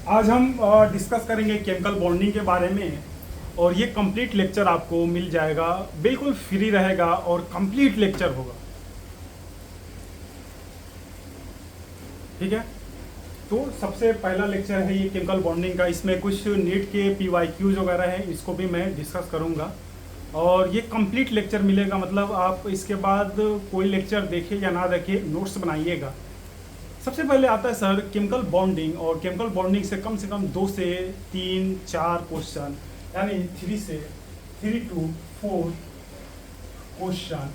आज हम डिस्कस करेंगे केमिकल बॉन्डिंग के बारे में। और ये कंप्लीट लेक्चर आपको मिल जाएगा, बिल्कुल फ्री रहेगा और कंप्लीट लेक्चर होगा। ठीक है, तो सबसे पहला लेक्चर है ये केमिकल बॉन्डिंग का। इसमें कुछ नीट के PYQs वगैरह हैं, इसको भी मैं डिस्कस करूँगा। और ये कंप्लीट लेक्चर मिलेगा, मतलब आप इसके बाद कोई लेक्चर देखे या ना देखे, नोट्स बनाइएगा। सबसे पहले आता है सर केमिकल बॉन्डिंग, और केमिकल बॉन्डिंग से कम 2 से 3 4 क्वेश्चन, यानी 3 to 4 क्वेश्चन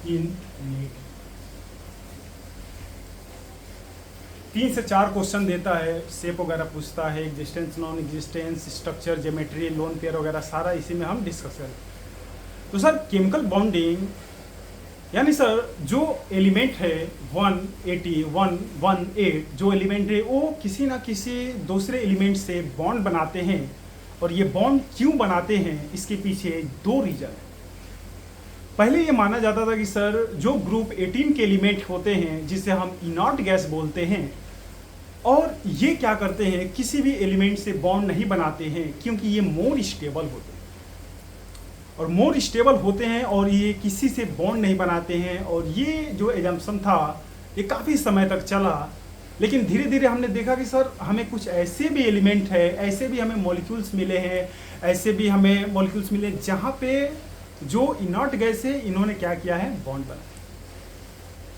इन नीट। 3 से 4 क्वेश्चन देता है, शेप वगैरह पूछता है, existence non existence, structure, geometry, lone pair वगैरह सारा इसी में हम डिस्कस करें। तो सर केमिकल बॉन्डिंग यानी सर जो एलिमेंट है 118 जो एलिमेंट है वो किसी ना किसी दूसरे एलिमेंट से बॉन्ड बनाते हैं। और ये बॉन्ड क्यों बनाते हैं, इसके पीछे 2 रीजन है। पहले ये माना जाता था कि सर जो ग्रुप 18 के एलिमेंट होते हैं, जिसे हम इनर्ट गैस बोलते हैं, और ये क्या करते हैं, किसी भी एलिमेंट से बॉन्ड नहीं बनाते हैं, क्योंकि ये मोर स्टेबल होते हैं। और मोर स्टेबल होते हैं और ये किसी से बॉन्ड नहीं बनाते हैं। और ये जो एजम्पशन था ये काफ़ी समय तक चला, लेकिन धीरे धीरे हमने देखा कि सर हमें कुछ ऐसे भी एलिमेंट है, ऐसे भी हमें मॉलिक्यूल्स मिले हैं, ऐसे भी हमें मॉलिक्यूल्स मिले जहाँ पे जो इनर्ट गैस है इन्होंने क्या किया है, बॉन्ड बनाया।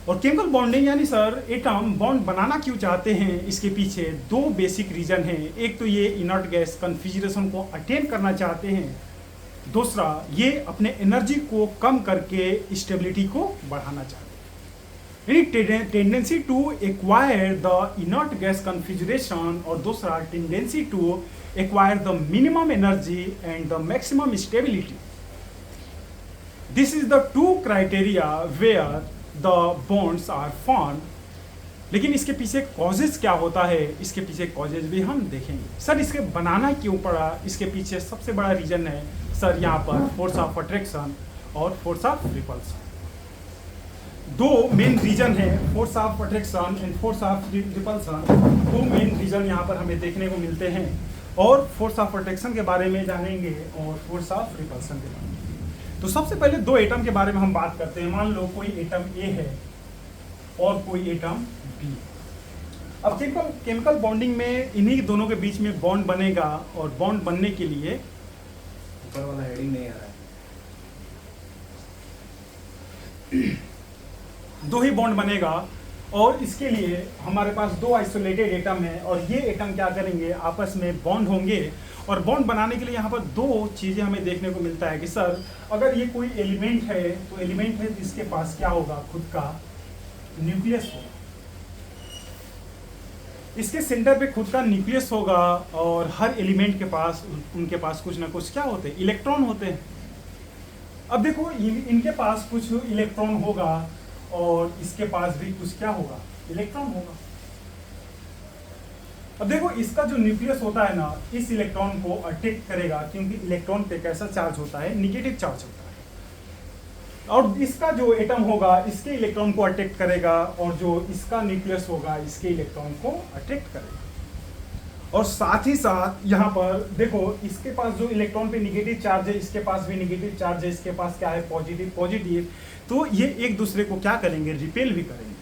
और केमिकल बॉन्डिंग यानी सर एटम बॉन्ड बनाना क्यों चाहते हैं, इसके पीछे 2 बेसिक रीजन हैं। एक तो ये इनर्ट गैस कन्फिगरेशन को अटेन करना चाहते हैं, दूसरा ये अपने एनर्जी को कम करके स्टेबिलिटी को बढ़ाना चाहते हैं, यानी tendency to acquire the inert gas configuration, और दूसरा tendency to acquire the minimum energy and the maximum stability. This is the 2 criteria where the bonds are formed. लेकिन इसके पीछे कॉजेज क्या होता है, इसके पीछे कॉजेज भी हम देखेंगे। सर इसके बनाना क्यों पड़ा, इसके पीछे सबसे बड़ा रीजन है सर यहाँ पर फोर्स ऑफ अट्रैक्शन और force of repulsion. 2 main reason है, force of attraction and force of repulsion. 2 main reason यहाँ पर हमें देखने को मिलते हैं, और फोर्स ऑफ अट्रैक्शन के बारे में जानेंगे और फोर्स ऑफ रिपल्सन के बारे में। तो सबसे पहले 2 एटम के बारे में हम बात करते हैं। मान लो कोई एटम ए है और कोई एटम बी। अब केमिकल बॉन्डिंग में इन्हीं दोनों के बीच में बॉन्ड बनेगा, और बॉन्ड बनने के लिए ऊपर वाला हेडिंग नहीं आ रहा है। 2 ही बॉन्ड बनेगा। और इसके लिए हमारे पास 2 आइसोलेटेड एटम है, और ये एटम क्या करेंगे, आपस में बॉन्ड होंगे। और बॉन्ड बनाने के लिए यहाँ पर 2 चीज़ें हमें देखने को मिलता है कि सर अगर ये कोई एलिमेंट है, तो एलिमेंट है जिसके पास क्या होगा, खुद का न्यूक्लियस होगा। इसके सेंटर पे खुद का न्यूक्लियस होगा, और हर एलिमेंट के पास उनके पास कुछ ना कुछ क्या होते हैं, इलेक्ट्रॉन होते हैं। अब देखो इनके पास कुछ इलेक्ट्रॉन होगा, और इसके पास भी कुछ क्या होगा, इलेक्ट्रॉन होगा। अब देखो इसका जो न्यूक्लियस होता है ना, इस इलेक्ट्रॉन को अट्रैक्ट करेगा, क्योंकि इलेक्ट्रॉन पे कैसा चार्ज होता है, निगेटिव चार्ज होता है। और इसका जो एटम होगा इसके इलेक्ट्रॉन को अट्रैक्ट करेगा, और जो इसका न्यूक्लियस होगा इसके इलेक्ट्रॉन को अट्रैक्ट करेगा। और साथ ही साथ यहाँ पर देखो इसके पास जो इलेक्ट्रॉन पे निगेटिव चार्ज है, इसके पास भी निगेटिव चार्ज है, इसके पास क्या है, पॉजिटिव। तो ये एक दूसरे को क्या करेंगे, रिपेल भी करेंगे।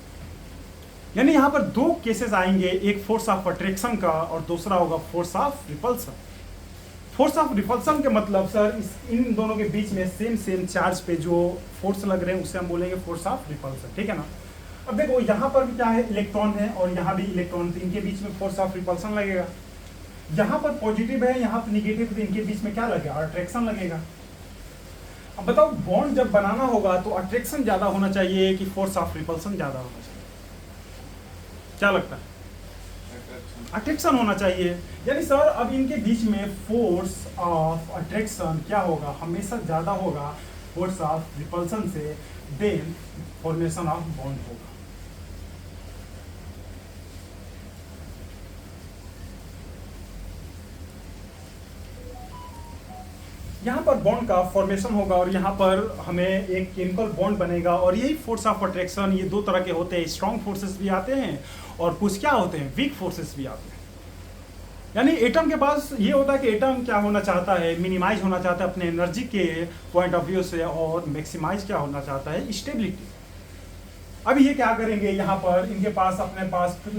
यानी यहाँ पर 2 केसेस आएंगे, एक फोर्स ऑफ अट्रैक्शन का और दूसरा होगा force of repulsion. Force of repulsion के मतलब सर इन दोनों के बीच में सेम चार्ज पे जो फोर्स लग रहे हैं उसे हम बोलेंगे फोर्स ऑफ रिपल्सन। ठीक है ना। अब देखो यहाँ पर भी क्या है, इलेक्ट्रॉन है, और यहाँ भी इलेक्ट्रॉन, तो इनके बीच में फोर्स ऑफ रिपल्सन लगेगा। यहाँ पर पॉजिटिव है, यहाँ पर निगेटिव, तो इनके बीच में क्या लगेगा, अट्रैक्शन लगेगा। अब बताओ बॉन्ड जब बनाना होगा तो अट्रैक्शन ज्यादा होना चाहिए कि फोर्स ऑफ रिपल्सन ज्यादा होना चाहिए, क्या लगता है? अट्रैक्शन होना चाहिए। यानी सर अब इनके बीच में फोर्स ऑफ अट्रैक्शन क्या होगा, हमेशा ज्यादा होगा फोर्स ऑफ रिपल्सन से, देन फॉर्मेशन ऑफ बॉन्ड होगा। यहाँ पर बॉन्ड का फॉर्मेशन होगा, और यहाँ पर हमें एक केमिकल बॉन्ड बनेगा। और यही फोर्स ऑफ अट्रैक्शन, ये 2 तरह के होते हैं, स्ट्रॉन्ग फोर्सेस भी आते हैं और कुछ क्या होते हैं, वीक फोर्सेस भी आते हैं। यानी एटम के पास ये होता है कि एटम क्या होना चाहता है, मिनिमाइज होना चाहता है अपने एनर्जी के पॉइंट ऑफ व्यू से, और मैक्सिमाइज क्या होना चाहता है, स्टेबिलिटी। अब ये क्या करेंगे, यहाँ पर इनके पास अपने पास कुछ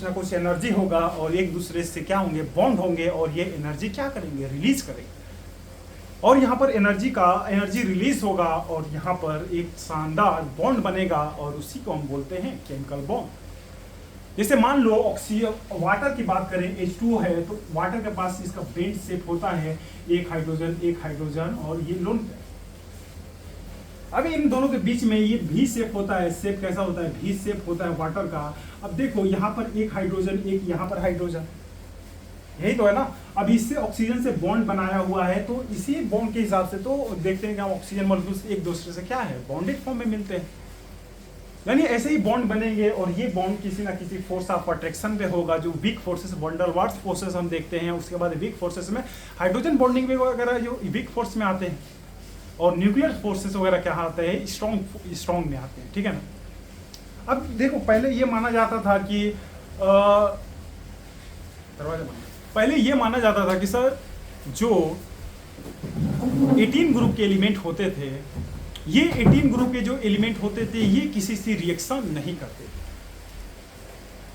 ना कुछ एनर्जी होगा और एक दूसरे से क्या होंगे, बॉन्ड होंगे, और ये एनर्जी क्या करेंगे, रिलीज करेंगे। और यहाँ पर एनर्जी रिलीज होगा और यहाँ पर एक शानदार बॉन्ड बनेगा और उसी को हम बोलते हैं केमिकल बॉन्ड। जैसे मान लो ऑक्सीजन, वाटर की बात करें, H2O है, तो वाटर के पास इसका बेंड शेप होता है, एक हाइड्रोजन और ये लोन पेयर। अभी इन दोनों के बीच में ये भी शेप होता है, शेप कैसा होता है, भी शेप होता है वाटर का। अब देखो यहाँ पर एक हाइड्रोजन, एक यहाँ पर हाइड्रोजन, यही तो है ना। अब इससे ऑक्सीजन से बॉन्ड बनाया हुआ है, तो इसी बॉन्ड के हिसाब से तो देखते हैं कि ऑक्सीजन मॉलिक्यूल्स एक दूसरे से क्या है, बॉन्डेड फॉर्म में मिलते हैं। यानी ऐसे ही बॉन्ड बनेंगे और ये बॉन्ड किसी ना किसी फोर्स ऑफ अट्रैक्शन पे होगा, जो वीक फोर्सेस, वंडरवाल्स फोर्सेस हम देखते हैं। उसके बाद वीक फोर्सेस में हाइड्रोजन बॉन्डिंग वगैरह जो वीक फोर्स में आते हैं, और न्यूक्लियर फोर्सेस वगैरह क्या आते हैं, स्ट्रॉन्ग में आते हैं, ठीक है ना। अब देखो पहले ये माना जाता था कि पहले ये माना जाता था कि सर जो 18 ग्रुप के एलिमेंट होते थे, ये 18 ग्रुप के जो एलिमेंट होते थे ये किसी से रिएक्शन नहीं करते थे।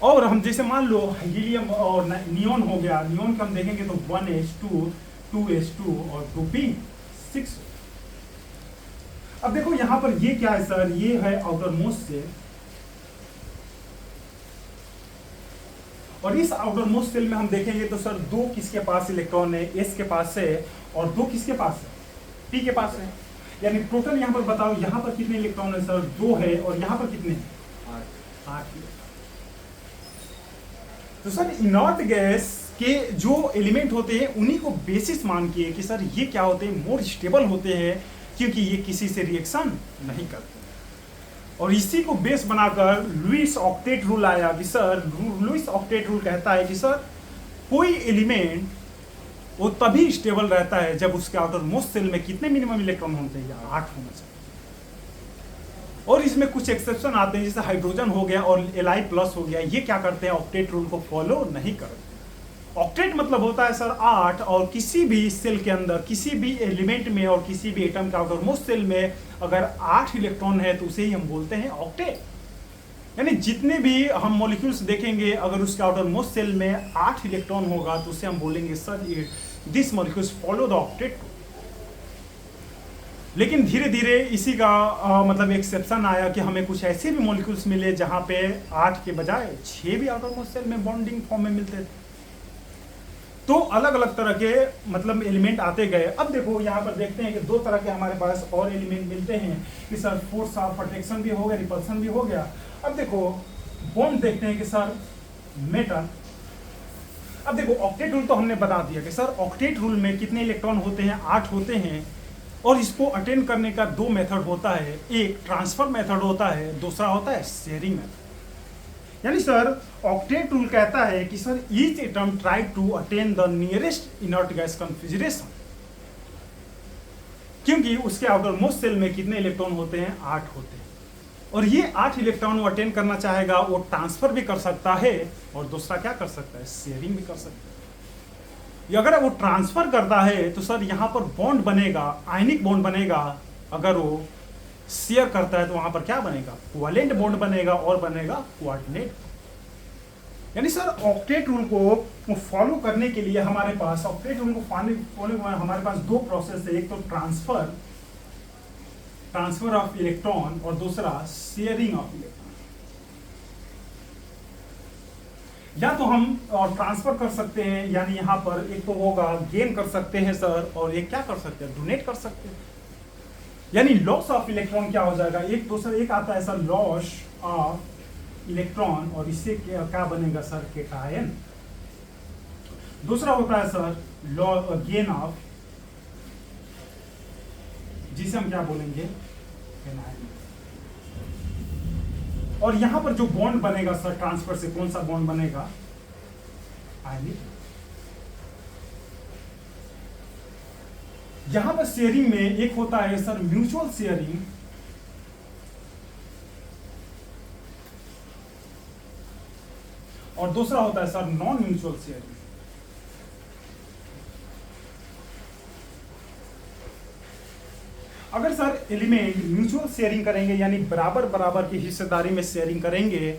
और हम जैसे मान लो हीलियम और नियोन हो गया, नियोन का हम देखेंगे तो 1H2 2H2 और 2P6। अब देखो यहां पर ये क्या है सर, ये है आउटर मोस्ट सेल, और इस आउटर मोस्ट सेल में हम देखेंगे तो सर दो किसके पास इलेक्ट्रॉन है, S के पास है, और दो किसके पास है, P के पास है। यानी टोटल यहाँ पर बताओ, यहाँ पर कितने इलेक्ट्रॉन है सर, 2 है, और यहाँ पर कितने, 8 इलेक्ट्रॉन। तो सर इनर्ट गैस के जो एलिमेंट होते हैं उन्हीं को बेसिस मान के कि सर ये क्या होते हैं, मोर स्टेबल होते हैं, क्योंकि ये किसी से रिएक्शन नहीं करते। और इसी को बेस बनाकर लुईस ऑक्टेट रूल आया कि सर, लुईस ऑक्टेट रूल कहता है कि सर कोई एलिमेंट वो तभी स्टेबल रहता है जब उसके आउटर मोस्ट सेल में कितने मिनिमम इलेक्ट्रॉन होने चाहिए, 8 होना चाहिए। और इसमें कुछ एक्सेप्शन आते हैं, जैसे हाइड्रोजन हो गया और Li+ हो गया, ये क्या करते हैं, ऑक्टेट रूल को फॉलो नहीं करते। ऑक्टेट मतलब होता है सर 8, और किसी भी सेल के अंदर, किसी भी एलिमेंट में और किसी भी एटम के आउटर मोस्ट सेल में अगर 8 इलेक्ट्रॉन है तो उसे ही हम बोलते हैं ऑक्टेट। यानी जितने भी हम मॉलिक्यूल्स देखेंगे, अगर उसके आउटर मोस्ट सेल में 8 इलेक्ट्रॉन होगा तो उसे हम बोलेंगे sir this molecules follow the octet. लेकिन धीरे धीरे इसी का मतलब एक्सेप्शन आया कि हमें कुछ ऐसे भी मॉलिक्यूल्स मिले जहां पे 8 के बजाय 6 भी आउटर मोस्ट सेल में बॉन्डिंग फॉर्म में मिलते थे। तो अलग अलग तरह के मतलब एलिमेंट आते गए। अब देखो यहाँ पर देखते हैं कि 2 तरह के हमारे पास और एलिमेंट मिलते हैं कि सर फोर्स ऑफ अट्रैक्शन भी हो गया, रिपल्सन भी हो गया। अब देखो बॉन्ड देखते हैं कि सर मेटल। अब देखो ऑक्टेट रूल तो हमने बता दिया कि सर ऑक्टेट रूल में कितने इलेक्ट्रॉन होते हैं, 8 होते हैं, और इसको अटेंड करने का 2 मेथड होता है, एक ट्रांसफर मेथड होता है, दूसरा होता है शेयरिंग मेथड। यानी सर ऑक्टेट रूल कहता है कि sir each atom try to attain the nearest inert gas configuration, क्योंकि उसके आउटर मोस्ट सेल में कितने इलेक्ट्रॉन होते हैं, 8 होते हैं, और ये 8 इलेक्ट्रॉन वो अटेंड करना चाहेगा, वो ट्रांसफर भी कर सकता है और दूसरा क्या कर सकता है, शेयरिंग भी कर सकता है। अगर वो ट्रांसफर करता है तो सर यहाँ पर बॉन्ड बनेगा, आयनिक बॉन्ड बनेगा। अगर वो शेयर करता है तो वहां पर क्या बनेगा, कोवेलेंट बॉन्ड बनेगा और बनेगा कोऑर्डिनेट। यानी सर ऑक्टेट रूल को फॉलो करने के लिए हमारे पास, ऑक्टेट रूल को फॉलो हमारे पास 2 प्रोसेस है, एक तो ट्रांसफर ऑफ इलेक्ट्रॉन और दूसरा शेयरिंग ऑफ इलेक्ट्रॉन। या तो हम ट्रांसफर कर सकते हैं, यानी यहाँ पर एक तो होगा गेन कर सकते हैं सर, और एक क्या कर सकते हैं, डोनेट कर सकते हैं। यानी लॉस ऑफ इलेक्ट्रॉन क्या हो जाएगा, एक आता है सर लॉस ऑफ इलेक्ट्रॉन, और इससे क्या बनेगा सर, केटायन। दूसरा होता है सर गेन ऑफ, जिसे हम क्या बोलेंगे, एनायन। और यहां पर जो बॉन्ड बनेगा सर ट्रांसफर से, कौन सा बॉन्ड बनेगा, आयनिक। यहां पर शेयरिंग में एक होता है सर म्यूचुअल शेयरिंग, और दूसरा होता है सर नॉन म्यूचुअल शेयरिंग। अगर सर एलिमेंट म्यूचुअल शेयरिंग करेंगे यानी बराबर बराबर की हिस्सेदारी में शेयरिंग करेंगे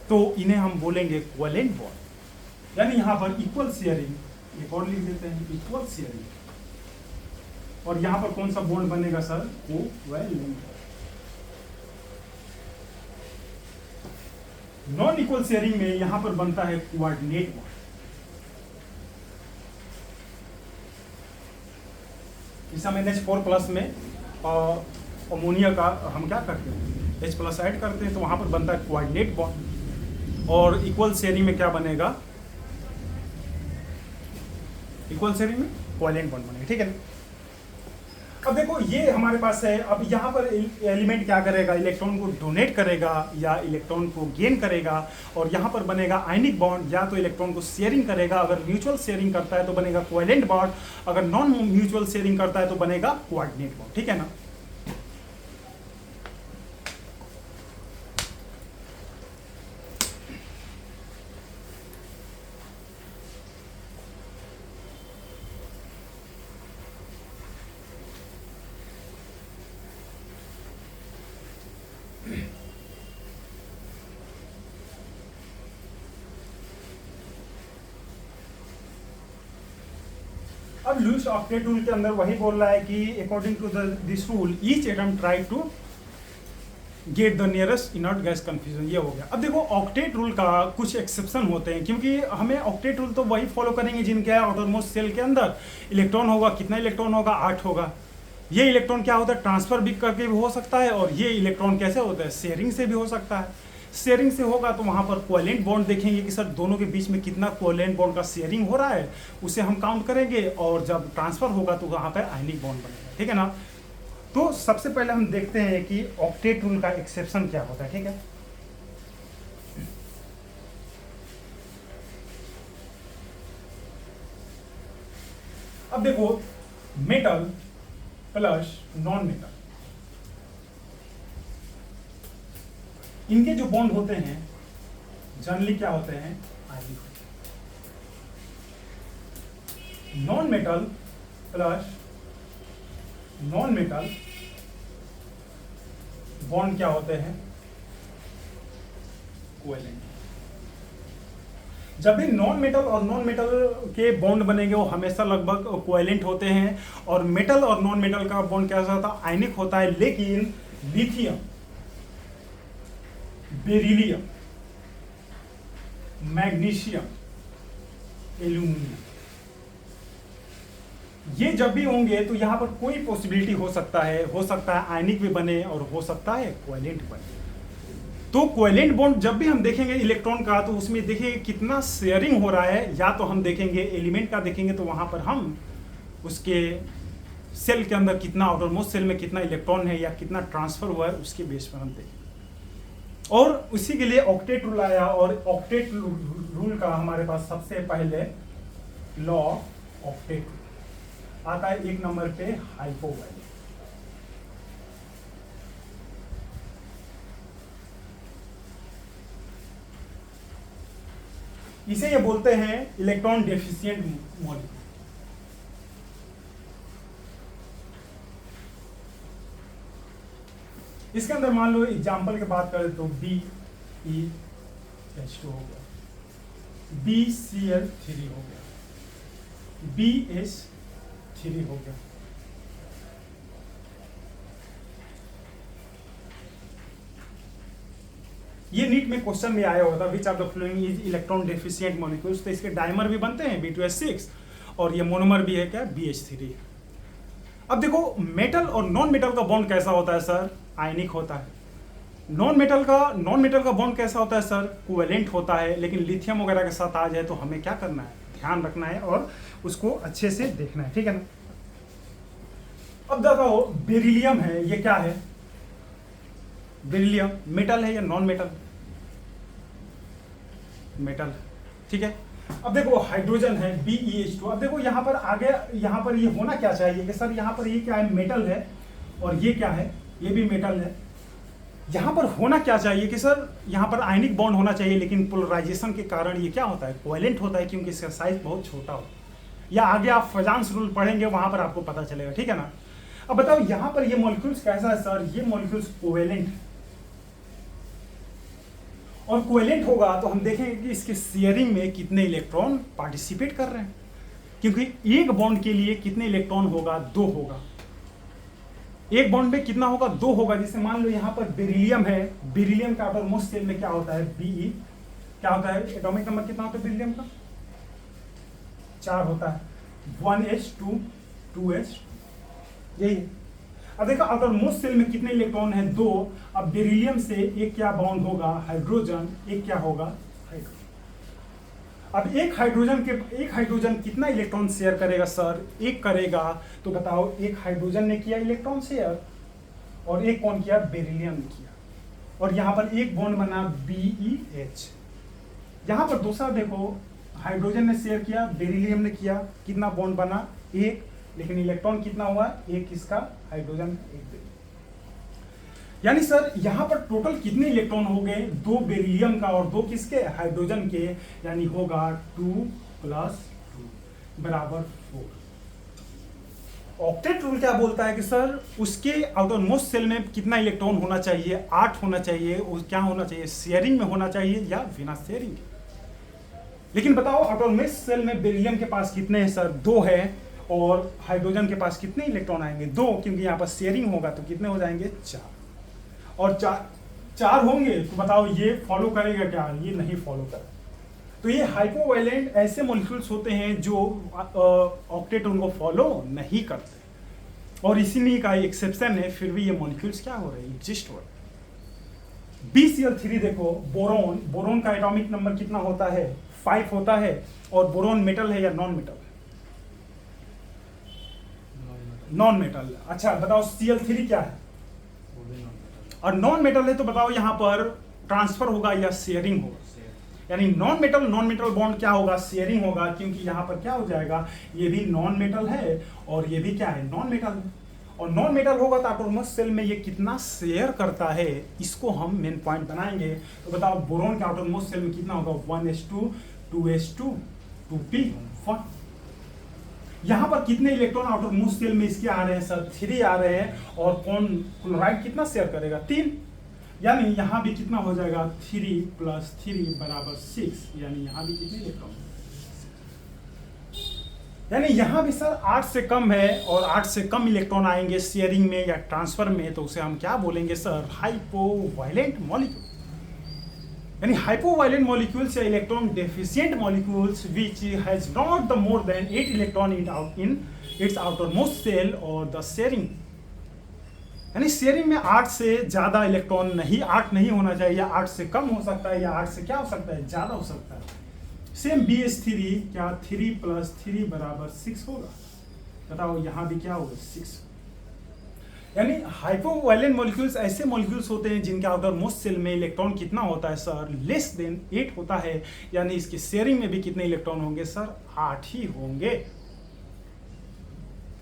तो इन्हें हम बोलेंगे कोवेलेंट बॉन्ड। यानी यहां पर इक्वल शेयरिंग एक और लिख देते हैं, इक्वल शेयरिंग। और यहां पर कौन सा बॉन्ड बनेगा sir? Covalent. Non equal sharing में यहां पर बनता है कोऑर्डिनेट बॉन्ड। इस हम NH4+ में अमोनिया का हम क्या करते हैं, H+ ऐड करते हैं तो वहां पर बनता है कोऑर्डिनेट बॉन्ड। और इक्वल शेयरिंग में क्या बनेगा? इक्वल शेयरिंग में कोवेलेंट बॉन्ड बनेगा, ठीक है ना। अब देखो ये हमारे पास है। अब यहाँ पर एलिमेंट क्या करेगा? इलेक्ट्रॉन को डोनेट करेगा या इलेक्ट्रॉन को गेन करेगा। और यहाँ पर बनेगा आयनिक बॉन्ड। या तो इलेक्ट्रॉन को शेयरिंग करेगा, अगर म्यूचुअल शेयरिंग करता है तो बनेगा कोवेलेंट बॉन्ड, अगर नॉन म्यूचुअल शेयरिंग करता है तो बनेगा कोऑर्डिनेट बॉन्ड, ठीक है ना। अब लुईस ऑक्टेट रूल के अंदर वही बोल रहा है कि according to this rule each atom try to get the nearest inert gas confusion. ये हो गया। अब देखो ऑक्टेट रूल का कुछ एक्सेप्शन होते हैं, क्योंकि हमें ऑक्टेट रूल तो वही फॉलो करेंगे जिनके आउटरमोस्ट सेल के अंदर इलेक्ट्रॉन होगा। कितना इलेक्ट्रॉन होगा? 8 होगा। ये इलेक्ट्रॉन क्या होता है? ट्रांसफर भी करके भी हो सकता है, और ये इलेक्ट्रॉन कैसे होता है? शेयरिंग से भी हो सकता है। शेयरिंग से होगा तो वहां पर कोवेलेंट बॉन्ड देखेंगे कि सर दोनों के बीच में कितना कोवेलेंट बॉन्ड का शेयरिंग हो रहा है, उसे हम काउंट करेंगे। और जब ट्रांसफर होगा तो वहां पर आयनिक बॉन्ड बनेगा, ठीक है ना। तो सबसे पहले हम देखते हैं कि ऑक्टेट रूल का एक्सेप्शन क्या होता है, ठीक है। अब देखो मेटल प्लस नॉन मेटल, इनके जो बॉन्ड होते हैं जनरली क्या होते हैं? आयनिक होते हैं। Non metal plus non metal bond क्या होते हैं? कोवेलेंट। जब भी नॉन मेटल और नॉन मेटल के बॉन्ड बनेंगे वो हमेशा लगभग कोवेलेंट होते हैं। और मेटल और नॉन मेटल का बॉन्ड कैसा होता है? आयनिक होता है। लेकिन लिथियम, बेरिलियम, मैग्नीशियम, एल्यूमिनियम, ये जब भी होंगे तो यहां पर कोई पॉसिबिलिटी हो सकता है आयनिक भी बने और हो सकता है कोवेलेंट बने। तो कोवेलेंट बॉन्ड जब भी हम देखेंगे इलेक्ट्रॉन का तो उसमें देखिए कितना शेयरिंग हो रहा है। या तो हम देखेंगे एलिमेंट का देखेंगे तो वहां पर हम उसके सेल के अंदर कितना, आउटरमोस्ट सेल में कितना इलेक्ट्रॉन है या कितना ट्रांसफर हुआ है उसके बेस पर हम देखेंगे। और उसी के लिए ऑक्टेट रूल आया। और ऑक्टेट रूल का हमारे पास सबसे पहले लॉ ऑक्टेट आता है 1 नंबर पे हाइपो वैल्यू। इसे ये बोलते हैं इलेक्ट्रॉन डेफिशिएंट मॉलिक्यूल। इसके अंदर मान लो एग्जाम्पल की बात करें तो BeH2 हो गया, BCl3 हो गया, BH3 हो गया। ये नीट में क्वेश्चन भी आया होता विच of the following is electron deficient molecules. तो इसके डायमर भी बनते हैं B2H6 और ये मोनोमर भी है क्या? BH3। अब देखो मेटल और नॉन मेटल का बॉन्ड कैसा होता है सर? आयनिक होता है। नॉन मेटल का बॉन्ड कैसा होता है सर? कोवेलेंट होता है। लेकिन लिथियम वगैरह के साथ आ जाए तो हमें क्या करना है? ध्यान रखना है और उसको अच्छे से देखना है, ठीक है ना। अब देखो बेरिलियम है, ये क्या है? बेरिलियम मेटल है या नॉन मेटल? मेटल, ठीक है। अब देखो हाइड्रोजन है BeH2। अब देखो यहाँ पर आगे यहाँ पर ये होना क्या चाहिए कि सर यहाँ पर ये क्या है? मेटल है। और ये क्या है? ये भी मेटल है। यहाँ पर होना क्या चाहिए कि सर यहाँ पर आयनिक बॉन्ड होना चाहिए, लेकिन पोलराइजेशन के कारण ये क्या होता है? कोवेलेंट होता है, क्योंकि इसका साइज बहुत छोटा होता है। या आगे आप फजांस रूल पढ़ेंगे वहां पर आपको पता चलेगा, ठीक है ना। अब बताओ यहां पर ये मॉलिक्यूल्स कैसा है सर, ये मॉलिक्यूल्स कोवेलेंट है, और कोवेलेंट होगा तो हम देखेंगे कि इसके शेयरिंग में कितने इलेक्ट्रॉन पार्टिसिपेट कर रहे हैं, क्योंकि एक बॉन्ड के लिए कितने इलेक्ट्रॉन होगा, 2 होगा। एक बॉन्ड में कितना होगा, 2 होगा। जैसे मान लो यहाँ पर बेरिलियम है, बेरिलियम का आउटरमोस्ट शेल में क्या होता है, Be, क्या होता है, एटॉमिक नंबर कितना होता है बेरिलियम का, 4 होता है, 1s2 2s, यही है। अब देखो आउटरमोस्ट शेल में कितने इलेक्ट्रॉन है, 2। अब बेरिलियम से एक क्या बॉन्ड होगा, हाइड्रोजन, एक क्या होगा, हाइड्रोजन। अब एक हाइड्रोजन कितना इलेक्ट्रॉन शेयर करेगा सर, एक करेगा। तो बताओ एक हाइड्रोजन ने किया इलेक्ट्रॉन शेयर, और एक कौन किया, बेरिलियम ने किया, और यहाँ पर एक बॉन्ड बना BeH। यहाँ पर दूसरा देखो, हाइड्रोजन ने शेयर किया, बेरिलियम ने किया, कितना बॉन्ड बना, एक, लेकिन इलेक्ट्रॉन कितना हुआ, एक किसका, हाइड्रोजन, एक बेरिलियम। यानी सर यहाँ पर टोटल कितने इलेक्ट्रॉन हो गए, 2 बेरिलियम का और 2 किसके, हाइड्रोजन के, यानी होगा 2 + 2 बराबर 4। ऑक्टेट रूल क्या बोलता है कि सर उसके आउटरमोस्ट सेल में कितना इलेक्ट्रॉन होना चाहिए, 8 होना चाहिए, क्या होना चाहिए, शेयरिंग में होना चाहिए या बिना शेयरिंग। लेकिन बताओ आउटरमोस्ट सेल में बेरिलियम के पास कितने हैं सर, 2 है, और हाइड्रोजन के पास कितने इलेक्ट्रॉन आएंगे, 2, क्योंकि यहाँ पर शेयरिंग होगा तो कितने हो जाएंगे, 4। और 4 होंगे तो बताओ ये फॉलो करेगा क्या, ये नहीं फॉलो करेगा। तो ये हाइपोवैलेंट ऐसे मॉलिक्यूल्स होते हैं जो ऑक्टेट रूल को फॉलो नहीं करते, और इसी में का एक्सेप्शन है, फिर भी ये मॉलिक्यूल्स क्या हो रहे हैं, एग्जिस्ट हो रहे हैं। BCl3 देखो, बोरोन का एटॉमिक नंबर कितना होता है, 5 होता है, और बोरोन मेटल है या नॉन मेटल, नॉन मेटल। अच्छा बताओ Cl3 क्या है, और नॉन मेटल है, तो बताओ यहाँ पर ट्रांसफर होगा या शेयरिंग होगा, यानी नॉन मेटल बॉन्ड क्या होगा, शेयरिंग होगा, क्योंकि यहाँ पर क्या हो जाएगा, ये भी नॉन मेटल है और ये भी क्या है, नॉन मेटल है, और नॉन मेटल होगा तो आटोमस सेल में ये कितना शेयर करता है, इसको हम मेन पॉइंट बनाएंगे। तो बताओ बोरोन के आटोमस सेल में कितना होगा, 1s2 2s2 2p 1। यहाँ पर कितने इलेक्ट्रॉन आउटर मोस्ट सेल में इसके आ रहे हैं सर, 3 आ रहे हैं, और कौन क्लोराइड कितना शेयर करेगा, 3, यानी यहाँ भी कितना हो जाएगा, 3 + 3 बराबर 6, यानी यहाँ भी कितने इलेक्ट्रॉन, यानी यहाँ भी सर 8 से कम है, और 8 से कम इलेक्ट्रॉन आएंगे शेयरिंग में या ट्रांसफर में, तो उसे हम क्या बोलेंगे सर, हाइपोवैलेंट मॉलिक्यूल। यानी हाइपोवैलेंट मॉलिक्यूल्स या electron deficient molecules which has not the more than 8 electron in its outermost shell और द शेयरिंग, यानी शेयरिंग में 8 से ज्यादा इलेक्ट्रॉन नहीं, 8 नहीं होना चाहिए, 8 से कम हो सकता है, या 8 से क्या हो सकता है, ज्यादा हो सकता है। सेम BH3 क्या, 3 + 3 बराबर 6 होगा, बताओ यहाँ भी क्या होगा, 6। यानी हाइपोवैलेंट मॉलिक्यूल्स ऐसे मॉलिक्यूल्स होते हैं जिनके आउटर मोस्ट सेल में इलेक्ट्रॉन कितना होता है सर, लेस देन 8 होता है, यानी इसके शेयरिंग में भी कितने इलेक्ट्रॉन होंगे सर, 8 ही होंगे।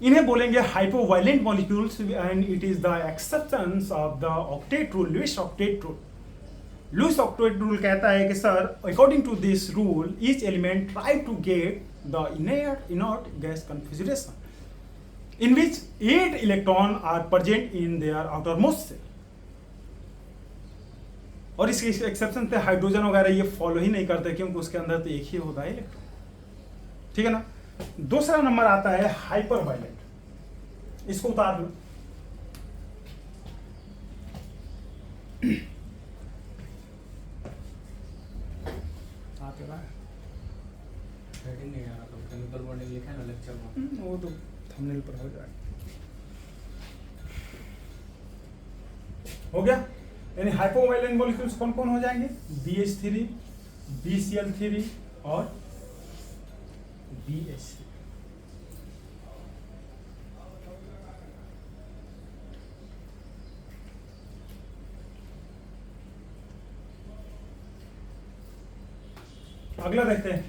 इन्हें बोलेंगे hypovalent molecules, and it is the exceptions of the octet rule, Lewis octet rule. Lewis octet rule कहता है कि sir according to this rule each element try to get the inert gas configuration in which 8 electrons are present in their outermost shell। और इसके exception थे hydrogen वगैरह ये follow ही नहीं करते, क्योंकि उसके अंदर तो एक ही होता है इलेक्ट्रॉन, ठीक है ना। दूसरा नंबर आता है हाइपरवैलेंट, इसको उतार लो। हेडिंग नहीं आ रहा, तो केमिकल बॉन्डिंग लिखा है ना लेक्चर में, वो तो थंबनेल पर हो जाएगा। हो गया, यानी हाइपोवैलेंट मॉलिक्यूल्स कौन कौन हो जाएंगे, BH3 BCl3 और BH3। अगला देखते हैं,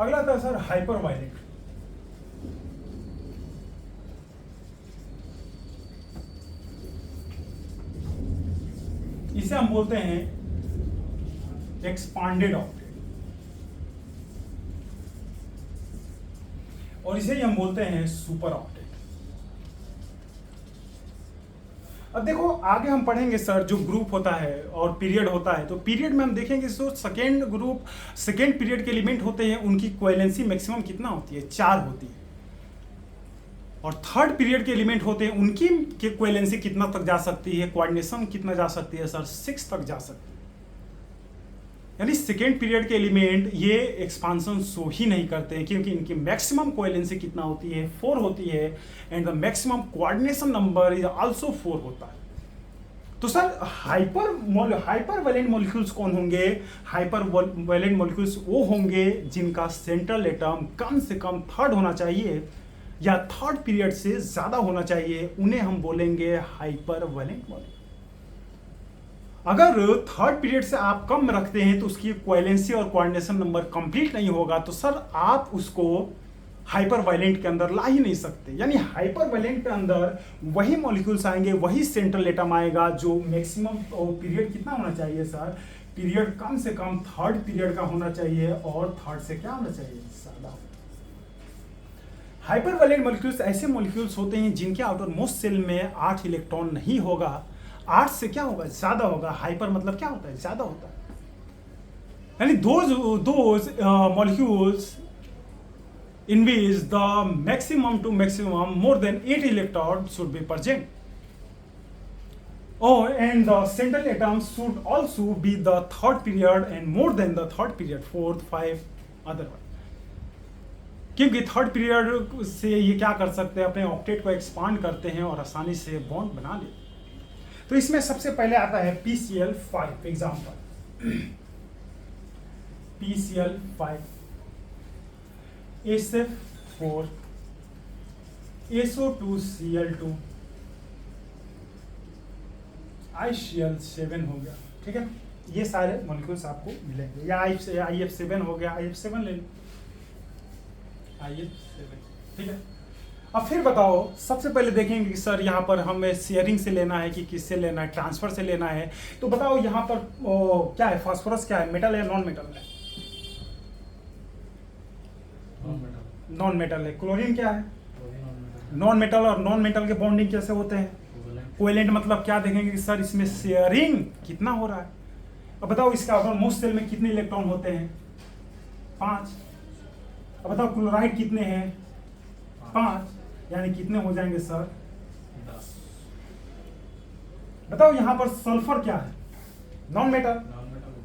अगला था सर हाइपरवैलेंट। इसे हम बोलते हैं एक्सपांडेड ऑक्टेट। और इसे ही हम बोलते हैं सुपर ऑक्टेट। अब देखो आगे हम पढ़ेंगे सर, जो ग्रुप होता है और पीरियड होता है, तो पीरियड में हम देखेंगे जो सेकेंड ग्रुप सेकेंड पीरियड के एलिमेंट होते हैं उनकी कोवेलेंसी मैक्सिमम कितना होती है, 4 होती है। और थर्ड पीरियड के एलिमेंट होते हैं उनकी कोवेलेंसी कितना तक जा सकती है, कोऑर्डिनेशन कितना जा सकती है सर, 6 तक जा सकती है। यानी सेकेंड पीरियड के एलिमेंट ये एक्सपांसन शो ही नहीं करते हैं, क्योंकि इनकी मैक्सिमम कोवेलेंसी कितना होती है, 4 होती है, and the maximum coordination number is also 4 होता है। तो सर हाइपर वैलेंट मॉलिक्यूल्स कौन होंगे? हाइपर वैलेंट मॉलिक्यूल्स वो होंगे जिनका सेंट्रल एटम कम से कम थर्ड होना चाहिए या थर्ड पीरियड से ज्यादा होना चाहिए, उन्हें हम बोलेंगे हाइपर वैलेंट मॉलिक्यूल। अगर थर्ड पीरियड से आप कम रखते हैं तो उसकी कोवेलेंसी और कोऑर्डिनेशन नंबर कंप्लीट नहीं होगा, तो सर आप उसको हाइपर वायलेंट के अंदर ला ही नहीं सकते। यानी हाइपर वायलेंट के अंदर वही मॉलिक्यूल्स आएंगे, वही सेंट्रल एटम आएगा जो मैक्सिमम पीरियड कितना होना चाहिए सर, पीरियड कम से कम थर्ड पीरियड का होना चाहिए, और थर्ड से क्या होना चाहिए, ज्यादा। हाइपर वायलेंट मॉलिक्यूल्स ऐसे मॉलिक्यूल्स होते हैं जिनके आउटर मोस्ट सेल में 8 इलेक्ट्रॉन नहीं होगा, 8 से क्या होगा, ज्यादा होगा। हाइपर मतलब क्या होता है, ज्यादा होता है। यानी those molecules in which the maximum to maximum more than 8 electrons should be present. Oh, and the central atoms should also be the third period and more than the third period, 4th, 5 otherwise. क्योंकि third period से ये क्या कर सकते हैं, अपने octet को expand करते हैं और आसानी से बॉन्ड बना लेते हैं। तो इसमें सबसे पहले आता है PCl5 example. PCl5 SF4 SO2Cl2 ICl7 हो गया, ठीक है। ये सारे मॉलिक्यूल्स आपको मिलेंगे, या IF7 हो गया, IF7 ले लो, IF7, ठीक है। अब फिर बताओ, सबसे पहले देखेंगे कि सर यहाँ पर हमें शेयरिंग से लेना है कि किससे लेना है, ट्रांसफर से लेना है। तो बताओ यहाँ पर क्या है, फास्फोरस क्या है, मेटल है नॉन मेटल है, नॉन मेटल है। क्लोरीन क्या है, नॉन मेटल। और नॉन मेटल के बॉन्डिंग कैसे होते हैं, कोवेलेंट। मतलब क्या देखेंगे कि सर इसमें शेयरिंग कितना हो रहा है। अब बताओ इसका मोस्ट सेल में कितने इलेक्ट्रॉन होते हैं, 5। अब बताओ क्लोराइड कितने हैं, 5, यानी कितने हो जाएंगे सर, 10। बताओ यहाँ पर सल्फर क्या है, नॉन मेटल,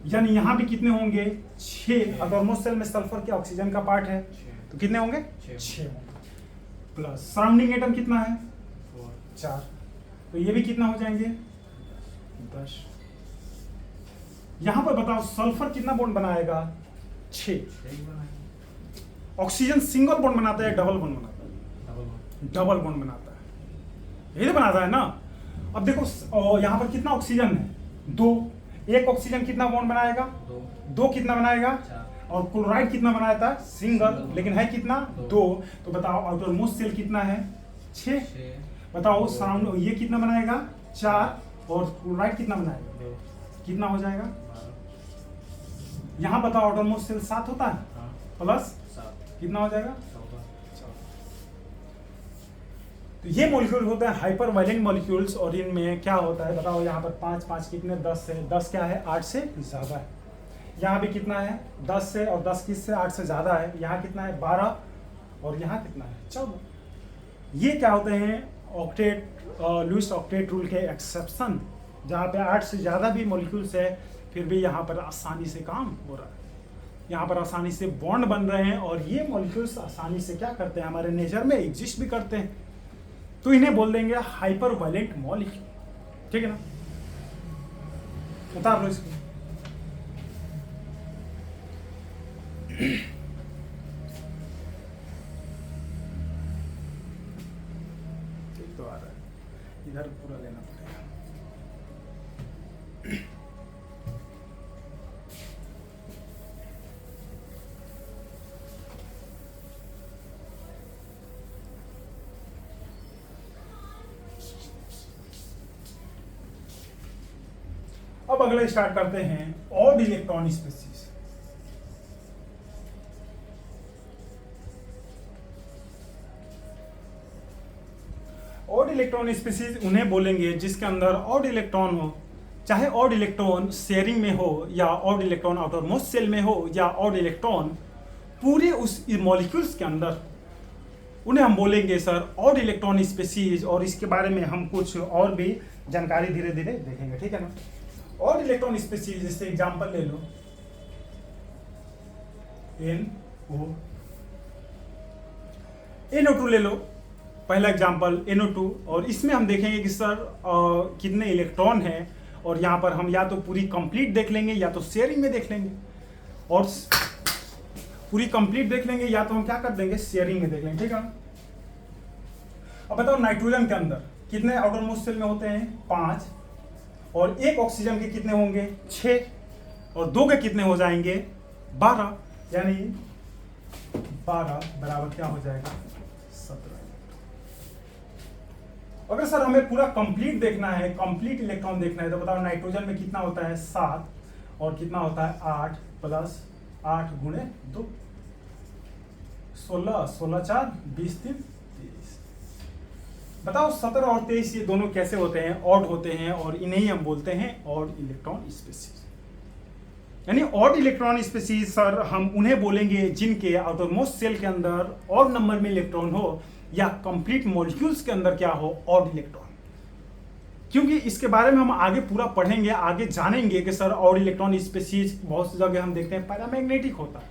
यानी यहाँ भी कितने होंगे, 6। अगर मोस्ट सेल में सल्फर क्या ऑक्सीजन का पार्ट है, तो कितने होंगे, 6 होंगे। प्लस सराउंडिंग एटम कितना है, 4, तो ये भी कितना हो जाएंगे, 10। यहां पर बताओ सल्फर कितना बॉन्ड बनाएगा, 6। ऑक्सीजन सिंगल बॉन्ड बनाता है, डबल बॉन्ड बनाता है, डबल बॉन्ड बनाता है, यही तो बनाता है ना। अब देखो यहां पर कितना ऑक्सीजन है, 2। एक ऑक्सीजन कितना बॉन्ड बनाएगा, 2 कितना बनाएगा, और क्लोराइड कितना बनाया था, सिंगल, लेकिन है कितना, 2। तो बताओ आउटर मोस्ट सेल कितना है, 6। बताओ साउंड ये कितना बनाएगा, 4, और क्लोराइड कितना बनाएगा, कितना हो जाएगा। यहाँ बताओ आउटर मोस्ट सेल 7 होता है, प्लस कितना हो जाएगा, 14। तो ये मॉलिक्यूल होते हैं हाइपर वायलेंट मॉलिक्यूल्स, और इनमें क्या होता है बताओ, यहाँ पर 5 5 कितने, 10 है, 10 क्या है, 8 से ज्यादा है। यहाँ भी कितना है, 10 से, और 10 किससे, 8 से ज्यादा है। यहाँ कितना है, 12, और यहाँ कितना है, 14। ये क्या होते हैं, ऑक्टेट लुईस ऑक्टेट रूल के एक्सेप्शन, जहाँ पे 8 से ज़्यादा भी मॉलिक्यूल्स है, फिर भी यहाँ पर आसानी से काम हो रहा है, यहाँ पर आसानी से बॉन्ड बन रहे हैं, और ये मॉलिक्यूल्स आसानी से क्या करते हैं, हमारे नेचर में एग्जिस्ट भी करते हैं। तो इन्हें बोल देंगे हाइपर वायलेंट मॉलिक्यूल, ठीक है ना। उतार लो इसको। तो आ रहा है, इधर पूरा लेना पड़ेगा। अब अगले स्टार्ट करते हैं odd electron species. Electron species उन्हें बोलेंगे जिसके अंदर ऑड इलेक्ट्रॉन हो, चाहे ऑड इलेक्ट्रॉन शेयरिंग में हो या odd electron outermost shell में हो या ऑड इलेक्ट्रॉन पूरे उस मॉलिक्यूल्स के अंदर, उन्हें हम बोलेंगे सर ऑड इलेक्ट्रॉन स्पीसीज। और इसके बारे में हम कुछ और भी जानकारी धीरे धीरे देखेंगे, ठीक है ना। ऑड इलेक्ट्रॉन स्पीसीज, जैसे एग्जांपल ले लो NO2 ले लो, पहला एग्जांपल NO2। और इसमें हम देखेंगे कि सर कितने इलेक्ट्रॉन हैं, और यहाँ पर हम या तो पूरी कंप्लीट देख लेंगे या तो शेयरिंग में देख लेंगे, और पूरी कंप्लीट देख लेंगे या तो हम क्या कर देंगे शेयरिंग में देख लेंगे, ठीक है। अब बताओ नाइट्रोजन के अंदर कितने आउटर मोस्ट सेल में होते हैं 5, और एक ऑक्सीजन के कितने होंगे 6, और 2 के कितने हो जाएंगे 12, यानी 12 बराबर क्या हो जाएगा 17। अगर सर हमें पूरा कंप्लीट देखना है, कंप्लीट इलेक्ट्रॉन देखना है, तो बताओ नाइट्रोजन में कितना होता है 7, और कितना होता है 8 प्लस 8 गुणे 2, 16, 16 4 20 3 23। बताओ 17 और 23 ये दोनों कैसे होते हैं, ऑड होते हैं, और इन्हें ही हम बोलते हैं ऑड इलेक्ट्रॉन स्पीसीज। यानी ऑड इलेक्ट्रॉन स्पीसीज सर हम उन्हें बोलेंगे जिनके आउटर मोस्ट सेल के अंदर ऑड नंबर में इलेक्ट्रॉन हो, या कंप्लीट मॉलिक्यूल्स के अंदर क्या हो ऑड इलेक्ट्रॉन। क्योंकि इसके बारे में हम आगे पूरा पढ़ेंगे, आगे जानेंगे कि सर ऑड इलेक्ट्रॉन स्पीसीज बहुत सी जगह हम देखते हैं पैरामैग्नेटिक होता है।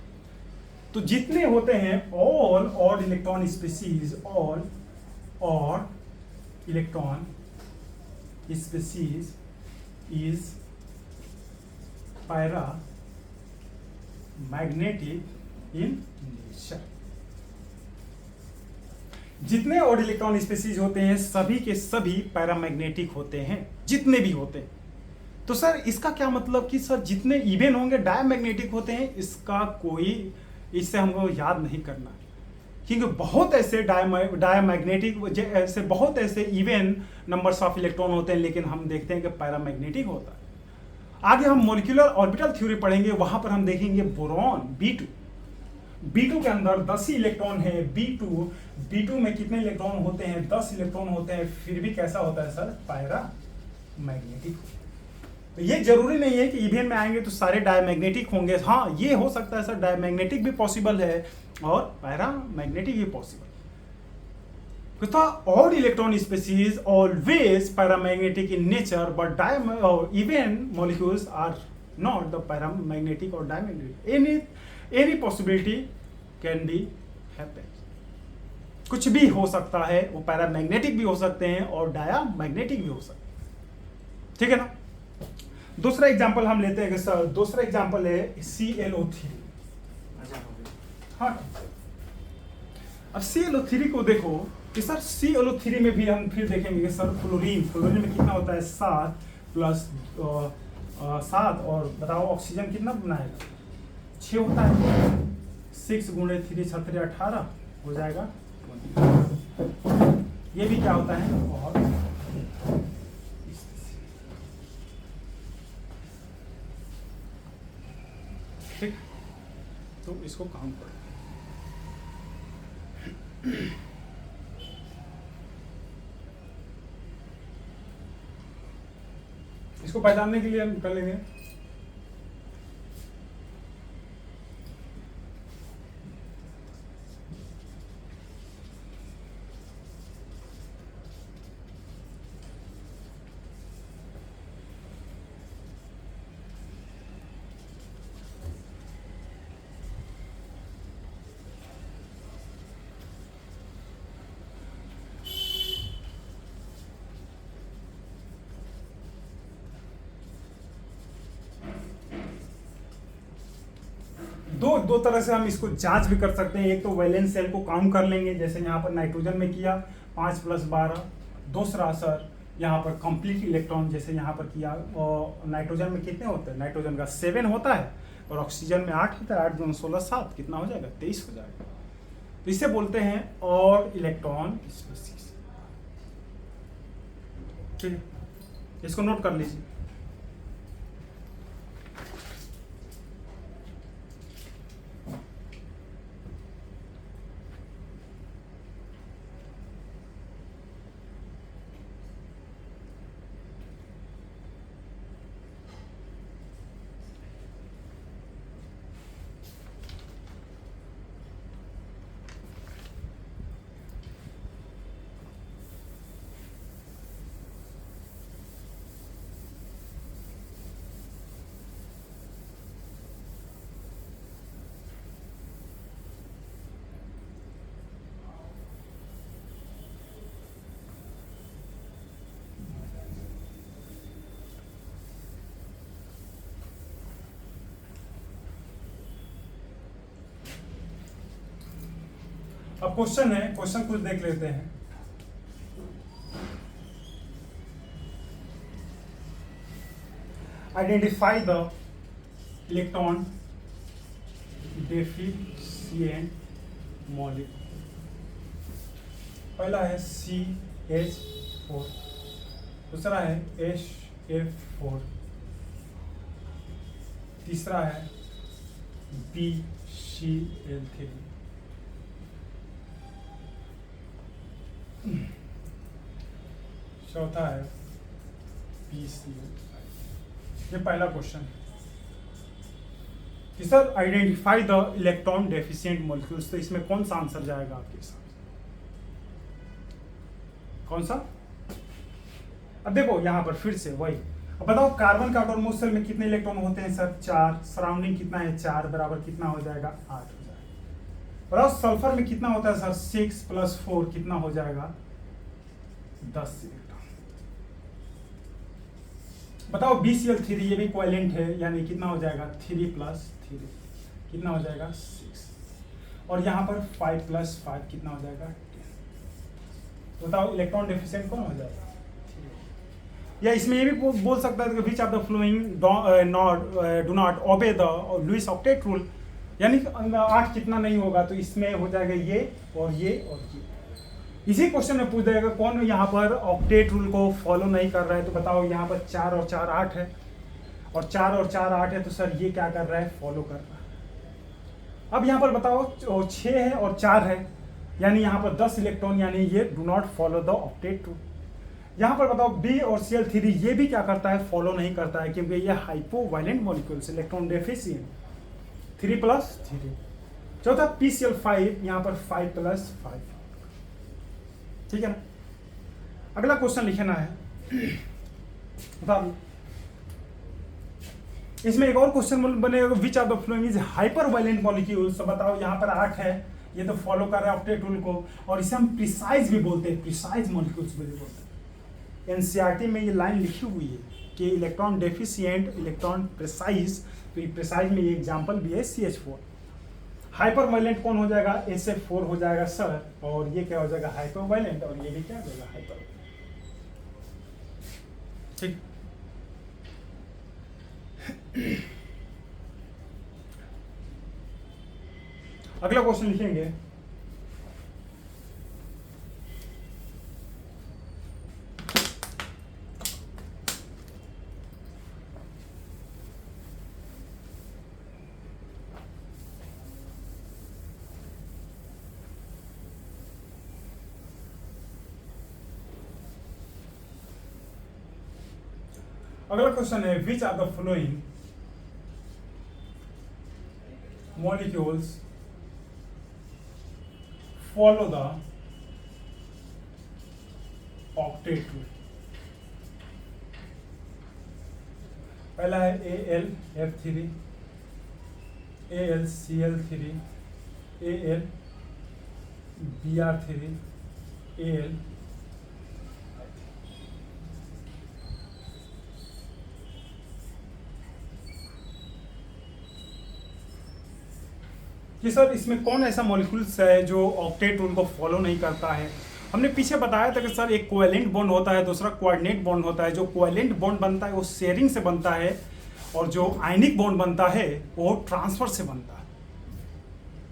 तो जितने होते हैं all odd electron species, all odd electron species is paramagnetic in nature. जितने ऑड इलेक्ट्रॉन स्पीसीज होते हैं सभी के सभी पैरामैग्नेटिक होते हैं, जितने भी होते हैं। तो सर इसका क्या मतलब कि सर जितने इवन होंगे डायमैग्नेटिक होते हैं, इसका कोई, इससे हमको याद नहीं करना, क्योंकि बहुत ऐसे डायमैग्नेटिक ऐसे बहुत ऐसे इवन नंबर्स ऑफ इलेक्ट्रॉन होते हैं, लेकिन हम देखते हैं कि पैरामैग्नेटिक होता है। आगे हम मॉलिक्यूलर ऑर्बिटल थ्योरी पढ़ेंगे, वहां पर हम देखेंगे बोरॉन B2 के अंदर 10 ही इलेक्ट्रॉन है। B2 में कितने इलेक्ट्रॉन होते हैं 10 इलेक्ट्रॉन होते हैं, फिर भी कैसा होता है सर पैरामैग्नेटिक। तो ये जरूरी नहीं है कि इवन में आएंगे तो सारे डायमैग्नेटिक होंगे, हाँ ये हो सकता है सर डायमैग्नेटिक भी पॉसिबल है और पैरामैग्नेटिक भी possible. Odd electron species always paramagnetic in nature, but even molecules are not the paramagnetic और diamagnetic. Any possibility can be happen, कुछ भी हो सकता है, वो पैरामैग्नेटिक भी हो सकते हैं और डायमैग्नेटिक भी हो सकते हैं, ठीक है ना। दूसरा एग्जांपल हम लेते हैं सर, दूसरा एग्जांपल है ClO3। हाँ, अब ClO3 को देखो कि सर ClO3 में भी हम फिर देखेंगे कि सर फ्लोरीन में कितना होता है 7 प्लस 7, और बताओ ऑक्सीजन कितना बनाएगा 6 होता है, 6 गुणे 3 6 18 हो जाएगा। ये भी क्या होता है और ठीक, तो इसको काउंट करो। इसको पहचानने के लिए हम कर लेंगे दो तरह से हम इसको जांच भी कर सकते हैं। एक तो वैलेंस सेल को काउंट कर लेंगे, जैसे यहाँ पर नाइट्रोजन में किया 5 + 12। दूसरा सर यहाँ पर कंप्लीट इलेक्ट्रॉन, जैसे यहाँ पर किया, और नाइट्रोजन में कितने होते हैं, नाइट्रोजन का 7 होता है और ऑक्सीजन में 8 होता है, 8 × 16 7, कितना हो जाएगा 23 हो जाएगा। तो इसे बोलते हैं ऑड इलेक्ट्रॉन स्पीसीज, ठीक है, इसको नोट कर लीजिए। अब क्वेश्चन है, क्वेश्चन कुछ देख लेते हैं। Identify the electron deficient molecule. पहला है CH4, दूसरा है HF4, तीसरा है BCl3, चौथा है PCl5। ये पहला क्वेश्चन है कि sir identify the electron deficient molecules, तो इसमें कौन सा आंसर जाएगा आपके हिसाब से? कौन सा? अब देखो यहां पर फिर से वही, अब बताओ कार्बन का आटोमोस्ट शेल में कितने इलेक्ट्रॉन होते हैं सर? 4। सराउंडिंग कितना है? 4 बराबर कितना हो जाएगा? 8 हो जाएगा। बताओ सल्फर में कितना होता है सर? 6 + 4 कितना हो जाएगा? 10 इलेक्ट्रॉन। बताओ BCl3 ये भी कोवेलेंट है, यानी कितना हो जाएगा? 3 + 3 कितना हो जाएगा? 6। और यहाँ पर 5 + 5 कितना हो जाएगा? 10। बताओ इलेक्ट्रॉन डेफिशिएंट कौन हो जाएगा? या इसमें ये भी बोल सकता है कि which of the following do not obey the Lewis octet rule, यानी 8 कितना नहीं होगा, तो इसमें हो जाएगा ये और ये और ये। इसी क्वेश्चन में पूछ देगा कौन यहाँ पर ऑक्टेट रूल को फॉलो नहीं कर रहा है, तो बताओ यहाँ पर 4 और 4 8 है, और 4 और 4 8 है, तो सर ये क्या कर रहा है? फॉलो कर रहा है। अब यहाँ पर बताओ 6 है और 4 है, यानी यहाँ पर 10 इलेक्ट्रॉन, यानी ये do not follow the octet rule. यहाँ पर बताओ B और Cl3 ये भी क्या करता है? फॉलो नहीं करता है, क्योंकि ये हाइपोवायलेंट मॉलिक्यूल्स, इलेक्ट्रॉन डेफिशिएंट। 3 + 3। चौथा PCl5, यहाँ पर 5 + 5। ठीक है ना? अगला क्वेश्चन लिखना है, बताओ इसमें एक और क्वेश्चन बनेगा, which of the following is hypervalent molecules. तो बताओ यहाँ पर 8 है, ये तो फॉलो कर रहा है ऑक्टेट रूल को, और इसे हम प्रिसाइज भी बोलते हैं, प्रिसाइज मॉलिक्यूल्स भी बोलते हैं। एनसीईआरटी में ये लाइन लिखी हुई है कि इलेक्ट्रॉन डेफिशिएंट, इलेक्ट्रॉन प्रिसाइज, तो ये प्रिसाइज में ये एग्जांपल भी है CH4। हाइपरवायलेंट कौन हो जाएगा? SF4 हो जाएगा सर, और ये क्या हो जाएगा? हाइपरवायलेंट, और ये भी क्या हो जाएगा? हाइपर। ठीक। अगला क्वेश्चन लिखेंगे, अगला क्वेश्चन है, which are the following molecules follow the octet rule. पहला है AlF3, AlCl3, AlBr3, Al। कि सर इसमें कौन ऐसा मॉलिक्यूल्स है जो ऑक्टेट रूल को फॉलो नहीं करता है? हमने पीछे बताया था कि सर एक कोवेलेंट बॉन्ड होता है, दूसरा कोऑर्डिनेट बॉन्ड होता है। जो कोवेलेंट बॉन्ड बनता है वो शेयरिंग से बनता है, और जो आयनिक बॉन्ड बनता है वो ट्रांसफर से बनता है।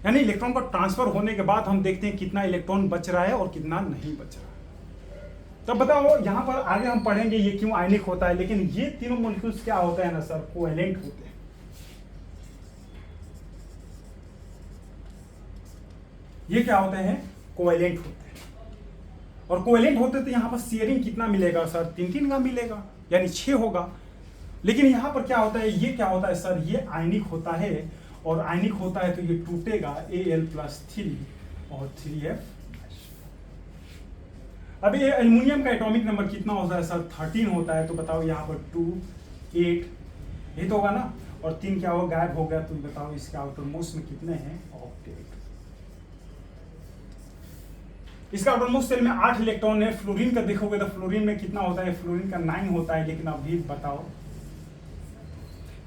यानी इलेक्ट्रॉन का ट्रांसफर होने के बाद हम देखते हैं कितना इलेक्ट्रॉन बच रहा है और कितना नहीं बच रहा है। तब बताओ यहाँ पर आगे हम पढ़ेंगे ये क्यों आयनिक होता है, लेकिन ये तीनों मॉलिक्यूल्स क्या होते हैं ना सर? कोवेलेंट होते हैं। ये क्या होते हैं? कोवेलेंट होते हैं। और कोवेलेंट होते तो यहाँ पर शेयरिंग कितना मिलेगा सर? 3 का मिलेगा, यानी 6 होगा। लेकिन यहाँ पर क्या होता है? ये क्या होता है सर? ये आयनिक होता है, और आयनिक होता है तो ये टूटेगा Al+3 और 3F। अभी ये एल्युमिनियम का एटॉमिक नंबर कितना होता है सर? 13 होता है। तो बताओ यहाँ पर 2 8 ये तो होगा ना, और 3 क्या होगा? गायब हो गया। तो बताओ इसके आउटरमोस्ट में कितने हैं? ऑक्टेट। इसका आउटरमोस्ट शेल में 8 इलेक्ट्रॉन है। फ्लोरीन का देखोगे तो फ्लोरीन में कितना होता है? फ्लोरीन का 9 होता है। लेकिन अभी बताओ,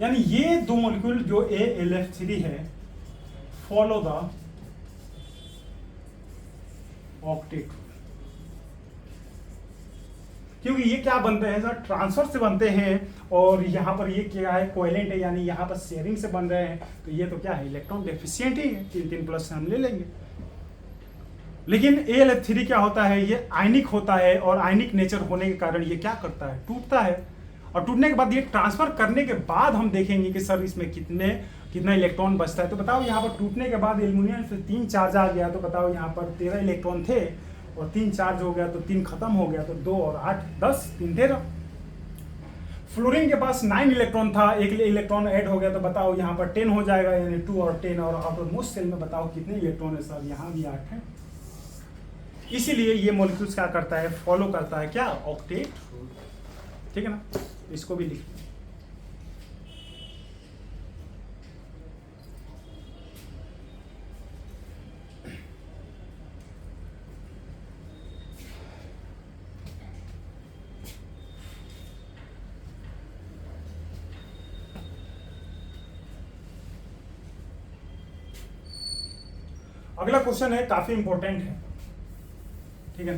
यानी ये दो मॉलिक्यूल जो AlF3 है, फॉलो द ऑक्टेट रूल। क्योंकि ये क्या बनते हैं सर, ट्रांसफर से बनते हैं, और यहाँ पर ये क्या है, कोवेलेंट है, यानी यहाँ पर शेयरिंग से बन रहे हैं, तो ये तो क्या है, इलेक्ट्रॉन डेफिशिएंट ही है, 3 से हम ले लेंगे। लेकिन AlF3 क्या होता है, ये आयनिक होता है, और आयनिक नेचर होने के कारण ये क्या करता है, टूटता है, और टूटने के बाद ये ट्रांसफर करने के बाद हम देखेंगे कि सर इसमें कितना इलेक्ट्रॉन बचता है। तो बताओ यहाँ पर टूटने के बाद एल्युमिनियम से 3 चार्ज आ गया, तो बताओ यहाँ पर 13 इलेक्ट्रॉन थे, और 3 चार्ज हो गया तो 3 खत्म हो गया, तो 2 और 8 10, 3 13। फ्लोरीन के पास 9 इलेक्ट्रॉन था, एक इलेक्ट्रॉन ऐड हो गया, तो बताओ यहाँ पर 10 हो जाएगा, यानी 2 और 10, और आउटरमोस्ट सेल में बताओ कितने इलेक्ट्रॉन है सर, यहाँ भी 8 है। इसीलिए ये मॉलिक्यूल्स क्या करता है, फॉलो करता है क्या, ऑक्टेट रूल। ठीक है ना, इसको भी लिख। अगला क्वेश्चन है, काफी इंपॉर्टेंट है, ठीक है।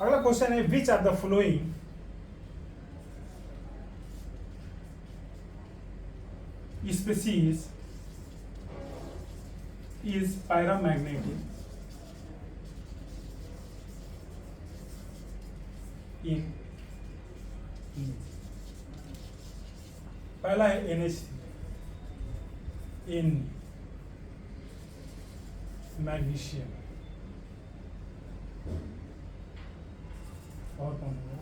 अगला क्वेश्चन है, which are the following species is paramagnetic in, पहला है NH इन मैग्नीशियम, और कौन होगा,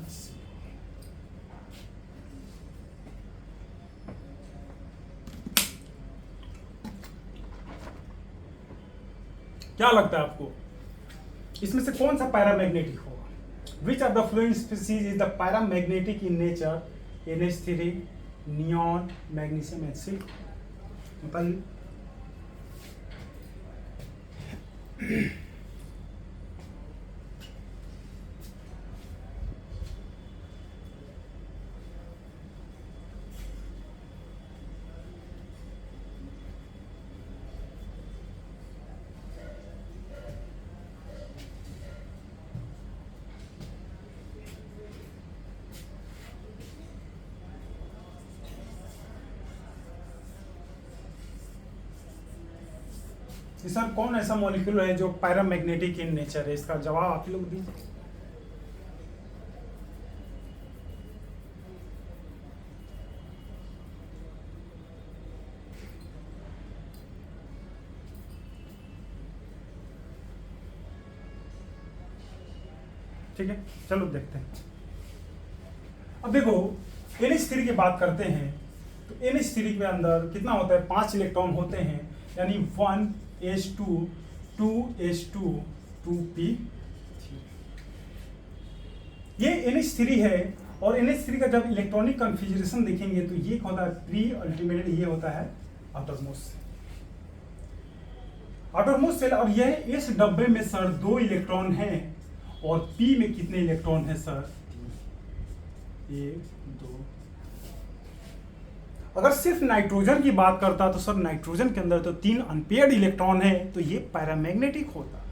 क्या लगता है आपको इसमें से कौन सा पैरामैग्नेटिक होगा? Which are the following species is the paramagnetic in nature? NH3, neon, magnesium, HC, बताइए। सर कौन ऐसा मॉलिक्यूल है जो पैरामैग्नेटिक इन नेचर है? इसका जवाब आप लोग दीजिए। ठीक है, चलो देखते हैं। अब देखो NH3 की बात करते हैं, तो NH3 के अंदर कितना होता है, 5 इलेक्ट्रॉन होते हैं, यानी 1s2 2s2 2p3। ये NH3 है, और NH3 का जब इलेक्ट्रॉनिक कन्फिगरेशन देखेंगे तो ये होता है प्री अल्टीमेट, ये होता है आउटरमोस्ट सेल, और यह इस डब्बे में सर 2 इलेक्ट्रॉन हैं, और P में कितने इलेक्ट्रॉन है सर, 1 2। अगर सिर्फ नाइट्रोजन की बात करता तो सर नाइट्रोजन के अंदर तो 3 अनपेयर्ड इलेक्ट्रॉन है, तो ये पैरामैग्नेटिक होता।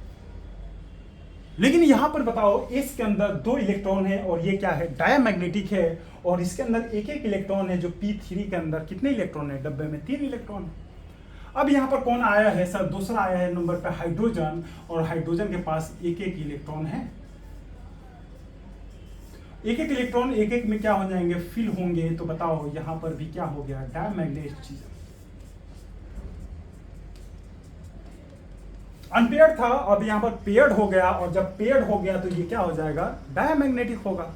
लेकिन यहां पर बताओ इसके अंदर 2 इलेक्ट्रॉन है, और ये क्या है, डायमैग्नेटिक है, और इसके अंदर एक इलेक्ट्रॉन है, जो P3 के अंदर कितने इलेक्ट्रॉन है, डब्बे में 3 इलेक्ट्रॉन है। अब यहाँ पर कौन आया है सर, दूसरा आया है नंबर पे हाइड्रोजन, और हाइड्रोजन के पास एक इलेक्ट्रॉन है। एक इलेक्ट्रॉन एक में क्या हो जाएंगे, फिल होंगे, तो बताओ यहां पर भी क्या हो गया, डायमैग्नेटिज्म। अनपेयर्ड था, अब यहां पर पेयर्ड हो गया, और जब पेयर्ड हो गया तो ये क्या हो जाएगा, डायमैग्नेटिक होगा।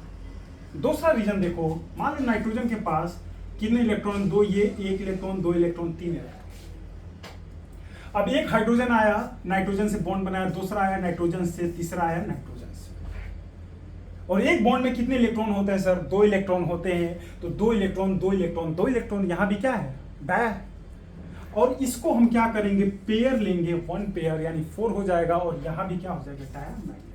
दूसरा रीजन देखो, मान लो नाइट्रोजन के पास कितने इलेक्ट्रॉन, 2, ये 1 इलेक्ट्रॉन 2 इलेक्ट्रॉन 3 इलेक्ट्रॉन। अब एक हाइड्रोजन आया, नाइट्रोजन से बॉन्ड बनाया, दूसरा आया नाइट्रोजन से, तीसरा आया नाइट्रोजन से, और एक बॉन्ड में कितने इलेक्ट्रॉन होते हैं सर, 2 इलेक्ट्रॉन होते हैं, तो 2 इलेक्ट्रॉन 2 इलेक्ट्रॉन 2 इलेक्ट्रॉन, यहां भी क्या है, डाय। और इसको हम क्या करेंगे, पेयर लेंगे, 1 पेयर यानी 4 हो जाएगा, और यहां भी क्या हो जाएगा, डायमैग्नेटिक।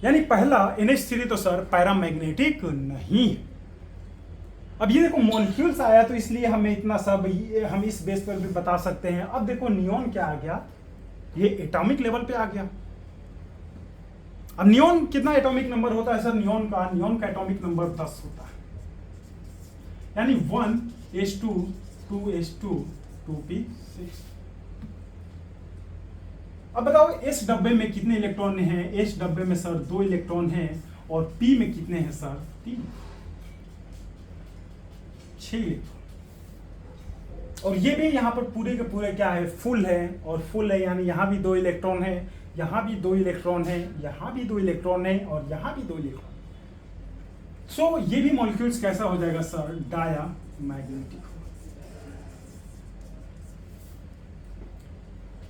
यानी पहला NH3 तो सर पैरामैग्नेटिक नहीं है। अब ये देखो मॉलिक्यूल्स आया तो इसलिए हमें इतना सब हम इस बेस पर भी बता सकते हैं। अब देखो नियॉन क्या आ गया, ये एटॉमिक लेवल पे आ गया। अब नियॉन कितना एटॉमिक नंबर होता है सर? नियॉन का एटॉमिक नंबर 10 होता है, यानी 1s2 2s2 2p6। अब बताओ एस डब्बे में कितने इलेक्ट्रॉन हैं? एस डब्बे में सर 2 इलेक्ट्रॉन हैं, और पी में कितने हैं सर? 3, 6 इलेक्ट्रॉन। और ये भी यहाँ पर पूरे के पूरे क्या है? फुल है, और फुल है यानी यहाँ भी 2 इलेक्ट्रॉन है, यहाँ भी 2 इलेक्ट्रॉन है, यहाँ भी 2 इलेक्ट्रॉन है, और यहाँ भी 2 इलेक्ट्रॉन। सो ये भी मॉलिक्यूल्स कैसा हो जाएगा सर? डायामैग्नेटिक।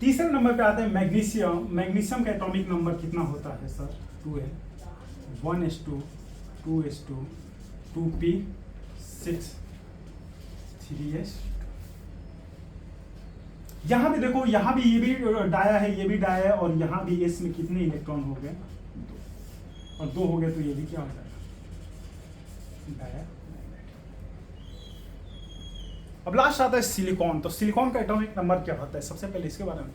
तीसरे नंबर पे आते हैं मैग्नीशियम। मैग्नीशियम का एटॉमिक नंबर कितना होता है सर? 2 है, 1s2 2s2 2p6 3s। यहां भी देखो, यहां भी ये भी डाया है, ये भी डाया है, और यहां भी एस में कितने इलेक्ट्रॉन हो गए? 2, और 2 हो गए तो ये भी क्या हो जाएगा? डाया। अब लास्ट आता है सिलिकॉन। तो सिलिकॉन का एटॉमिक नंबर क्या होता है? सबसे पहले इसके बारे में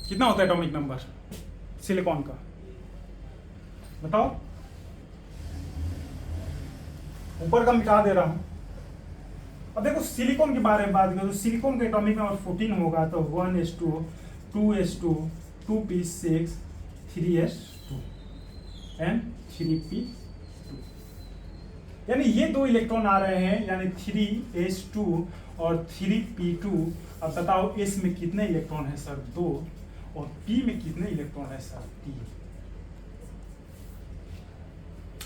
कितना होता है एटॉमिक नंबर सिलिकॉन का? बताओ। ऊपर का मिटा दे रहा हूं। अब देखो सिलिकॉन के बारे में बात करें तो सिलिकॉन का एटॉमिक नंबर 14 होगा, तो 1s2 2s2 2p6 3s2 and 3p2। यानी ये 2 इलेक्ट्रॉन आ रहे हैं, यानी 3s2 और 3p2। अब बताओ s में कितने इलेक्ट्रॉन है सर? 2, और p में कितने इलेक्ट्रॉन है सर? 3।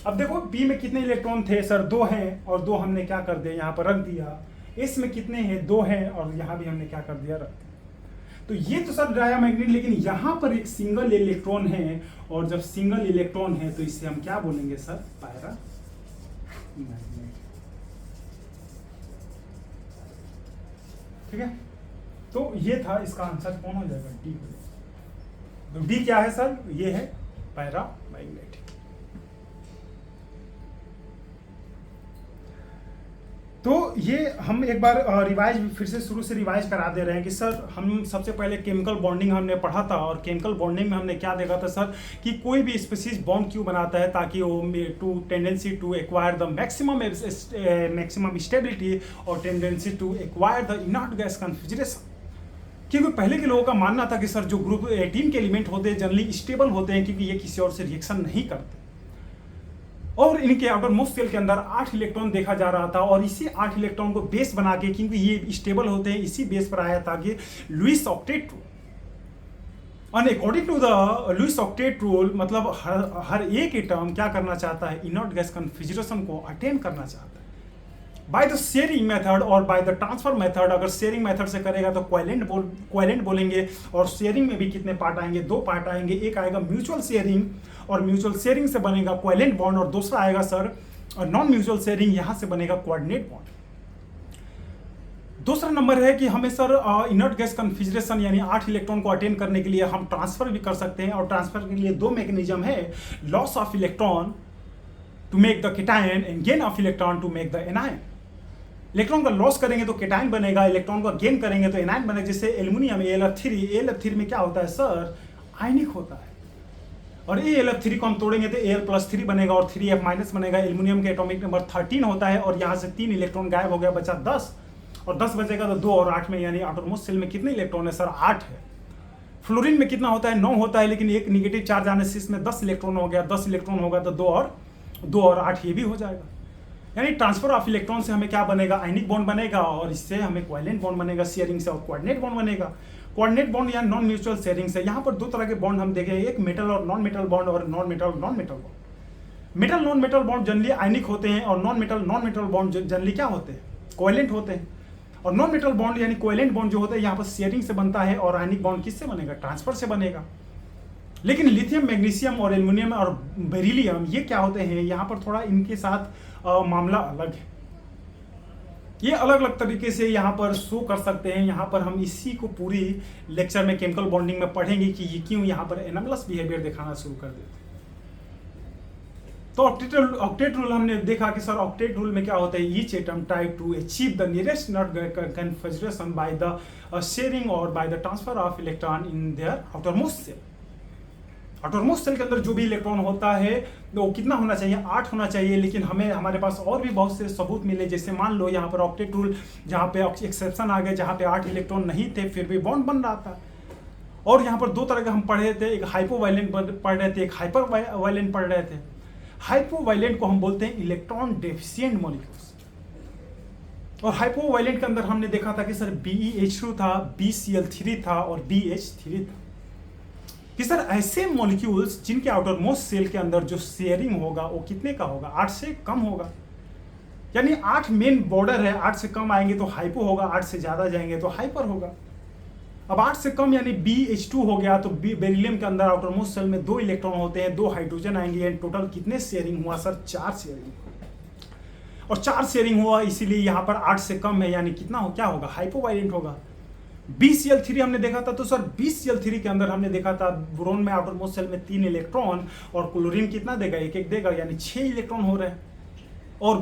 अब देखो p में कितने इलेक्ट्रॉन थे सर? 2 हैं, और 2 हमने क्या कर दिया? यहाँ पर रख दिया। s में कितने हैं? 2 हैं, और यहाँ भी हमने क्या कर दिया? रख दिया। तो ये तो सब डायामैग्नेट, लेकिन यहाँ पर एक सिंगल इलेक्ट्रॉन है, और जब सिंगल इलेक्ट्रॉन है तो इसे हम क्या बोलेंगे सर? पैरामैग्नेट। ठीक है, तो ये था, इसका आंसर कौन हो जाएगा? डी हो जाएगा। तो डी क्या है सर? ये है पैरामैग्नेट। तो ये हम एक बार रिवाइज फिर से शुरू से रिवाइज करा दे रहे हैं कि सर हम सबसे पहले केमिकल बॉन्डिंग हमने पढ़ा था, और केमिकल बॉन्डिंग में हमने क्या देखा था सर? कि कोई भी स्पीसीज बॉन्ड क्यों बनाता है? ताकि वो to tendency to acquire the maximum stability और tendency to acquire the inert gas configuration. क्योंकि पहले के लोगों का मानना था कि सर जो ग्रुप 18 के एलिमेंट होते हैं जनरली स्टेबल होते हैं, क्योंकि ये किसी और से रिएक्शन नहीं करते, और इनके आउटर मोस्ट शेल के अंदर 8 इलेक्ट्रॉन देखा जा रहा था, और इसी 8 इलेक्ट्रॉन को बेस बना के, क्योंकि ये स्टेबल होते हैं, इसी बेस पर आया था कि लुईस ऑक्टेट रूल। और according to the Lewis octet rule, मतलब हर एक एटम क्या करना चाहता है? इनर्ट गैस कॉन्फिगरेशन को अटेन करना चाहता है बाय द शेयरिंग मेथड और बाय द ट्रांसफर मेथड। अगर शेयरिंग मेथड से करेगा तो कोवेलेंट बोलेंगे, और शेयरिंग में भी कितने पार्ट आएंगे? 2 पार्ट आएंगे। एक आएगा म्यूचुअल शेयरिंग, और म्यूचुअल शेयरिंग से बनेगा कोवेलेंट बॉन्ड, और दूसरा आएगा सर नॉन म्यूचुअल शेयरिंग, यहां से बनेगा कोऑर्डिनेट बॉन्ड। दूसरा नंबर है कि हमें सर इनर्ट गैस कॉन्फिगरेशन यानी 8 इलेक्ट्रॉन को अटेन करने के लिए हम ट्रांसफर भी कर सकते हैं, और ट्रांसफर के लिए 2 मैकेनिज्म है, loss of electron to make the cation and gain of electron to make the anion. Electron का लॉस करेंगे तो केटायन बनेगा, इलेक्ट्रॉन का गेन करेंगे तो एनायन बनेगा। जैसे एल्युमिनियम AlF3 में क्या होता है सर? आयनिक होता है, और AlF3 को हम तोड़ेंगे तो Al+3 बनेगा और 3F- बनेगा। एल्युमिनियम के एटॉमिक नंबर 13 होता है, और यहाँ से 3 इलेक्ट्रॉन गायब हो गया, बचा 10, और 10 बचेगा तो 2 और 8 में, यानी आउटरमोस्ट शेल में कितने इलेक्ट्रॉन है सर? 8 है। फ्लोरीन में कितना होता है? 9 होता है, लेकिन एक निगेटिव चार्ज आने से इसमें 10 इलेक्ट्रॉन हो गया। 10 इलेक्ट्रॉन होगा तो 2 और 8 ये भी हो जाएगा। यानी ट्रांसफर ऑफ इलेक्ट्रॉन से हमें क्या बनेगा? आयनिक बॉन्ड बनेगा, और इससे हमें कोवेलेंट बॉन्ड बनेगा शेयरिंग से, और कोऑर्डिनेट बॉन्ड बनेगा। कोऑर्डिनेट बॉन्ड या नॉन म्यूचुअल शेयरिंग से। यहाँ पर 2 तरह के बॉन्ड हम देखें, एक मेटल और नॉन मेटल बॉन्ड, और non metal bond. Metal non metal bond generally ionic होते हैं, और नॉन मेटल बॉन्ड जनरली क्या होते हैं? कोवेलेंट होते हैं। और नॉन मेटल बॉन्ड यानी कोवेलेंट बॉन्ड जो होते हैं, यहाँ पर शेयरिंग से बनता है, और आयनिक बॉन्ड किससे बनेगा? ट्रांसफर से बनेगा। लेकिन लिथियम, मैग्नीशियम और एल्युमिनियम और बेरिलियम ये क्या होते हैं? यहाँ पर थोड़ा इनके साथ मामला अलग है। ये अलग अलग तरीके से यहाँ पर शो कर सकते हैं। यहाँ पर हम इसी को पूरी लेक्चर में केमिकल बॉन्डिंग में पढ़ेंगे कि ये क्यों यहाँ पर एनामलस बिहेवियर दिखाना शुरू कर देते हैं। तो ऑक्टेट रूल हमने देखा कि सर ऑक्टेट रूल में क्या होता है, each atom try to achieve the nearest not configuration by the sharing और by the transfer of electron in their outermost shell. Outermost shell के अंदर जो भी इलेक्ट्रॉन होता है वो कितना होना चाहिए, 8 होना चाहिए। लेकिन हमें हमारे पास और भी बहुत से सबूत मिले, जैसे मान लो यहाँ पर ऑक्टेट रूल जहाँ पे एक्सेप्शन आ गए, जहाँ पे 8 इलेक्ट्रॉन नहीं थे फिर भी बॉन्ड बन रहा था। और यहाँ पर दो तरह के हम पढ़ रहे थे, एक हाइपोवायलेंट पढ़ रहे थे, एक हाइपर वायलेंट पढ़ रहे थे। हाइपोवायलेंट को हम बोलते हैं इलेक्ट्रॉन डेफिशिएंट मॉलिक्यूल्स, और हाइपोवायलेंट के अंदर हमने देखा था कि सर BeH2 था, BCl3 था और BH3 था। कि सर ऐसे मॉलिक्यूल्स जिनके आउटर मोस्ट सेल के अंदर जो शेयरिंग होगा वो कितने का होगा, 8 से कम होगा। यानी 8 मेन बॉर्डर है, 8 से कम आएंगे तो हाइपो होगा, 8 से ज्यादा जाएंगे तो हाइपर होगा। अब 8 से कम यानी BH2 हो गया, तो बेरिलियम के अंदर आउटर मोस्ट सेल में 2 इलेक्ट्रॉन होते हैं, 2 हाइड्रोजन आएंगे। टोटल कितने शेयरिंग हुआ सर, 4 शेयरिंग। और 4 शेयरिंग हुआ, इसीलिए यहाँ पर 8 से कम है, यानी कितना हो, क्या होगा, हाइपोवायलेंट होगा। BCl3 हमने देखा था, तो सर BCl3 के अंदर हमने देखा था बोरोन में आउटर मोस्ट सेल में 3 इलेक्ट्रॉन, और क्लोरीन कितना देगा, 1 देगा, यानी 6 इलेक्ट्रॉन हो रहे हैं। और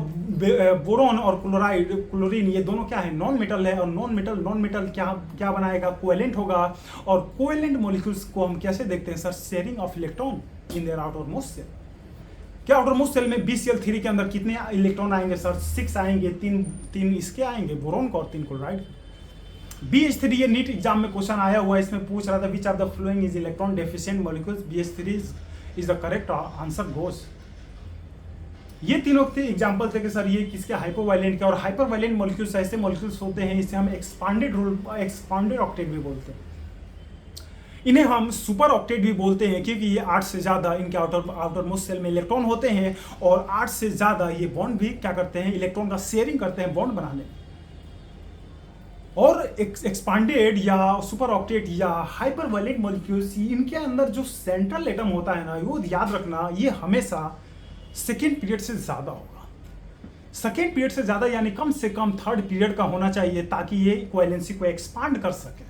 बोरोन और क्लोरीन ये दोनों क्या है, नॉन मेटल है। और नॉन मेटल क्या बनाएगा, कोवेलेंट होगा। और कोवेलेंट मॉलिक्यूल्स को हम कैसे देखते हैं sir, sharing of electron in their outermost shell. क्या आउटर मोस्ट सेल में BCl3 के अंदर कितने इलेक्ट्रॉन आएंगे सर, 6 आएंगे, 3 इसके आएंगे बोरोन को और 3 क्लोराइड। BH3 ये नीट एग्जाम में क्वेश्चन आया हुआ है, इसमें पूछ रहा था which of the following is electron deficient molecules, BH3 is the correct answer goes. ये तीनों थे एग्जांपल थे कि सर ये किसके, हाइपोवायलेंट के। और हाइपरवायलेंट मॉलिक्यूल्स ऐसे मॉलिक्यूल्स होते हैं, इसे हम एक्सपांडेड ऑक्टेट भी बोलते हैं। इन्हें हम सुपर ऑक्टेट भी बोलते हैं, क्योंकि ये 8 से ज्यादा इनके आउटर मोस्ट सेल में इलेक्ट्रॉन होते हैं, और 8 से ज्यादा ये बॉन्ड भी क्या करते हैं, इलेक्ट्रॉन का शेयरिंग करते हैं बॉन्ड बनाने। और एक्सपांडेड या सुपर ऑक्टेट या हाइपरवायलेंट मॉलिक्यूल्स, इनके अंदर जो सेंट्रल एटम होता है ना, वो याद रखना, ये हमेशा सेकेंड पीरियड से ज्यादा होगा। सेकेंड पीरियड से ज्यादा यानी कम से कम थर्ड पीरियड का होना चाहिए, ताकि ये इक्विवेलेंसी को एक्सपांड कर सके।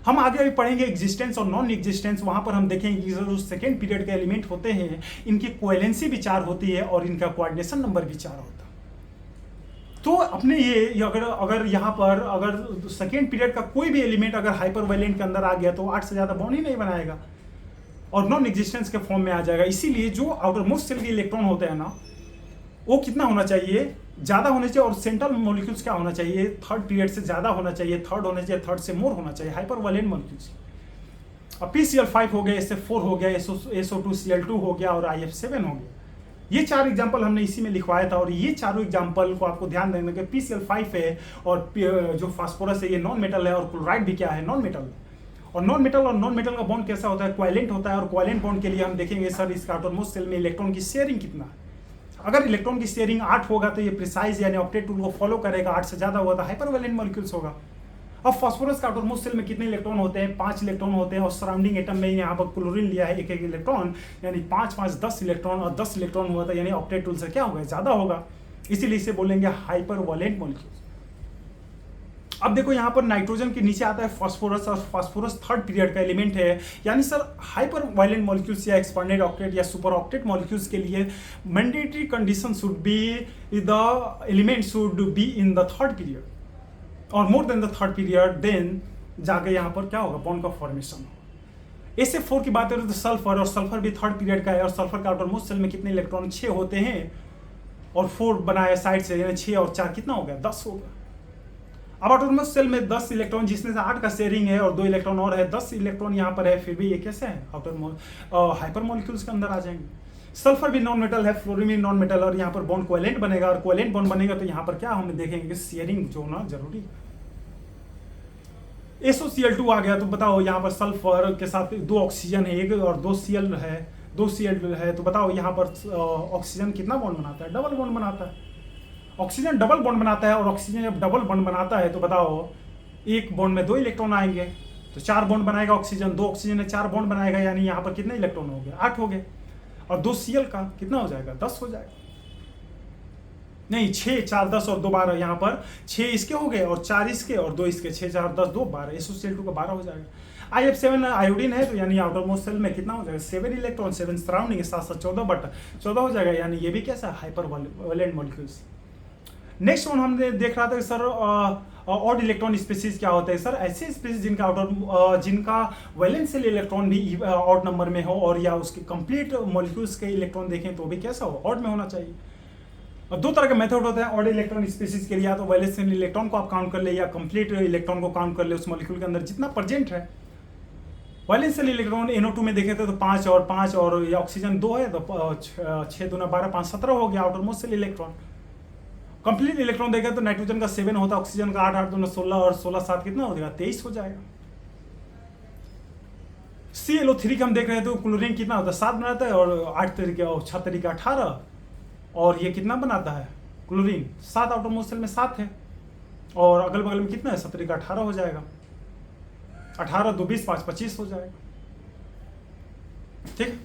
हम आगे भी पढ़ेंगे एग्जिस्टेंस और नॉन एग्जिस्टेंस, वहां पर हम देखेंगे कि जो सेकेंड पीरियड के एलिमेंट होते हैं, इनकी कोवेलेंसी भी 4 होती है और इनका कोऑर्डिनेशन नंबर भी 4 होता है। तो अपने ये अगर यहाँ पर अगर सेकेंड पीरियड का कोई भी एलिमेंट अगर हाइपरवायलेंट के अंदर आ गया तो 8 से ज़्यादा बॉन्ड ही नहीं बनाएगा और नॉन एग्जिस्टेंस के फॉर्म में आ जाएगा। इसीलिए जो आउटर मोस्ट सेल के इलेक्ट्रॉन होते हैं ना, वो कितना होना चाहिए, ज़्यादा होना चाहिए। और सेंट्रल मॉलिक्यूल्स क्या होना चाहिए, थर्ड पीरियड से ज़्यादा होना चाहिए, थर्ड होना चाहिए, थर्ड से मोर होना चाहिए हाइपरवायलेंट मॉलिक्यूल्स। अब PCl5 हो गया, SF4 हो गया, SO2Cl2 हो गया और IF7 हो गया। ये 4 एग्जाम्पल हमने इसी में लिखवाया था, और ये चारों एग्जाम्पल को आपको ध्यान देना कि PCl5 है, और जो फास्फोरस है ये नॉन मेटल है, और क्लोराइड भी क्या है, नॉन मेटल। और नॉन मेटल का बॉन्ड कैसा होता है, कोवेलेंट होता है। और कोवेलेंट बॉन्ड के लिए हम देखेंगे सर इसका आउटरमोस्ट सेल में इलेक्ट्रॉन की शेयरिंग कितना है। अगर इलेक्ट्रॉन की शेयरिंग 8 होगा तो ये प्रिसाइज यानी ऑक्टेट रूल को फॉलो करेगा, 8 से ज्यादा हुआ तो हाइपरवायलेंट मॉलिक्यूल्स होगा। अब फास्फोरस का आउटरमोस्ट सेल में कितने इलेक्ट्रॉन होते हैं, 5 इलेक्ट्रॉन होते हैं। और सराउंडिंग एटम में यहाँ पर क्लोरीन लिया है 1 इलेक्ट्रॉन, यानी 5 10 इलेक्ट्रॉन, और 10 इलेक्ट्रॉन हुआ था यानी ऑक्टेट रूल से क्या होगा, ज्यादा होगा। इसीलिए इसे बोलेंगे हाइपरवायलेंट मॉलिक्यूल्स। अब देखो यहाँ पर नाइट्रोजन के नीचे आता है फास्फोरस, और फास्फोरस थर्ड पीरियड का एलिमेंट है। यानी सर हाइपरवायलेंट मॉलिक्यूल्स या एक्सपांडेड ऑक्टेट या सुपर ऑक्टेट मॉलिक्यूल्स के लिए mandatory condition should be the element should be in the third period और more than the third period, then जाके यहाँ पर क्या होगा, बॉन्ड का फॉर्मेशन होगा। SF4 की बात करें तो सल्फर, और सल्फर भी थर्ड पीरियड का है, और सल्फर का आउटरमोस्ट सेल में कितने इलेक्ट्रॉन, 6 होते हैं, और 4 बनाया साइड से, यानी 6 और 4 कितना हो गया, 10 होगा। अब आउटरमोस्ट सेल में 10 इलेक्ट्रॉन, जिसमें से 8 का शेयरिंग है और 2 इलेक्ट्रॉन और है, 10 इलेक्ट्रॉन यहाँ पर है, फिर भी ये कैसे है, हाइपर मॉलिक्यूल्स के अंदर आ जाएंगे। सल्फर भी नॉन मेटल है, फ्लोरीन भी नॉन मेटल, और यहाँ पर बॉन्ड कोवेलेंट बनेगा, और कोवेलेंट बॉन्ड बनेगा तो यहाँ पर क्या हम देखेंगे कि शेयरिंग जो होना जरूरी है। SOCl2 आ गया, तो बताओ यहाँ पर सल्फर के साथ 2 ऑक्सीजन है, 1 और 2 Cl है, 2 Cl है, तो बताओ यहाँ पर ऑक्सीजन कितना बॉन्ड बनाता है, डबल बॉन्ड बनाता है। ऑक्सीजन डबल बॉन्ड बनाता है, और ऑक्सीजन जब डबल बॉन्ड बनाता है तो बताओ एक बॉन्ड में 2 इलेक्ट्रॉन आएंगे, तो 4 बॉन्ड बनाएगा ऑक्सीजन, 2 ऑक्सीजन है 4 बॉन्ड बनाएगा, यानी यहाँ पर कितने इलेक्ट्रॉन हो गए, 8 हो गए। और 2 Cl का कितना हो जाएगा, 10 हो जाएगा। नहीं, 6 4 10 और 2 12, यहाँ पर 6 इसके हो गए और 4 इसके और 2 इसके, 6 4 10 2 12, SOCl2 का 12 हो जाएगा। IF7 आयोडीन है तो यानी आउटर मोस्ट सेल में कितना हो जाएगा, 7 इलेक्ट्रॉन, 7 सराउंडिंग के साथ साथ 14 बटा 14 हो जाएगा, यानी ये भी कैसा hypervalent molecules. Next one हमने देख रहा था कि सर ऑड इलेक्ट्रॉन स्पीसीज क्या होता है। सर ऐसे स्पीसीज जिनका वैलेंस सेल इलेक्ट्रॉन भी ऑड नंबर में हो, और या उसके कंप्लीट मॉलिक्यूल्स के इलेक्ट्रॉन देखें तो भी कैसा हो, ऑड में होना चाहिए। और दो तरह के मेथड होते हैं ऑड इलेक्ट्रॉन स्पीसीज के लिए, या तो वैलेंस सेल इलेक्ट्रॉन को आप काउंट कर ले या कंप्लीट इलेक्ट्रॉन को काउंट कर ले उस मॉलिक्यूल के अंदर जितना प्रेजेंट है। वैलेंस सेल इलेक्ट्रॉन NO2 में देखे थे तो 5 और 5 और या ऑक्सीजन 2 है तो 6 दूना 12 5 17 हो गया outer most shell electron. Complete electron देखें तो नाइट्रोजन का 7 होता है, ऑक्सीजन का 8 8 दूना 16 और 16 7 कितना हो जाएगा, 23 हो जाएगा। ClO3 का हम देख रहे हैं तो क्लोरीन कितना होता है, 7 बनाता है और 8 तरीके और 6 तरीके 18, और ये कितना बनाता है क्लोरीन, 7 आउटर मोस्ट सेल में 7 है, और अगल बगल में कितना है 7 तरीका 18 हो जाएगा, 18 2 20 5 25 हो जाएगा। ठीक है।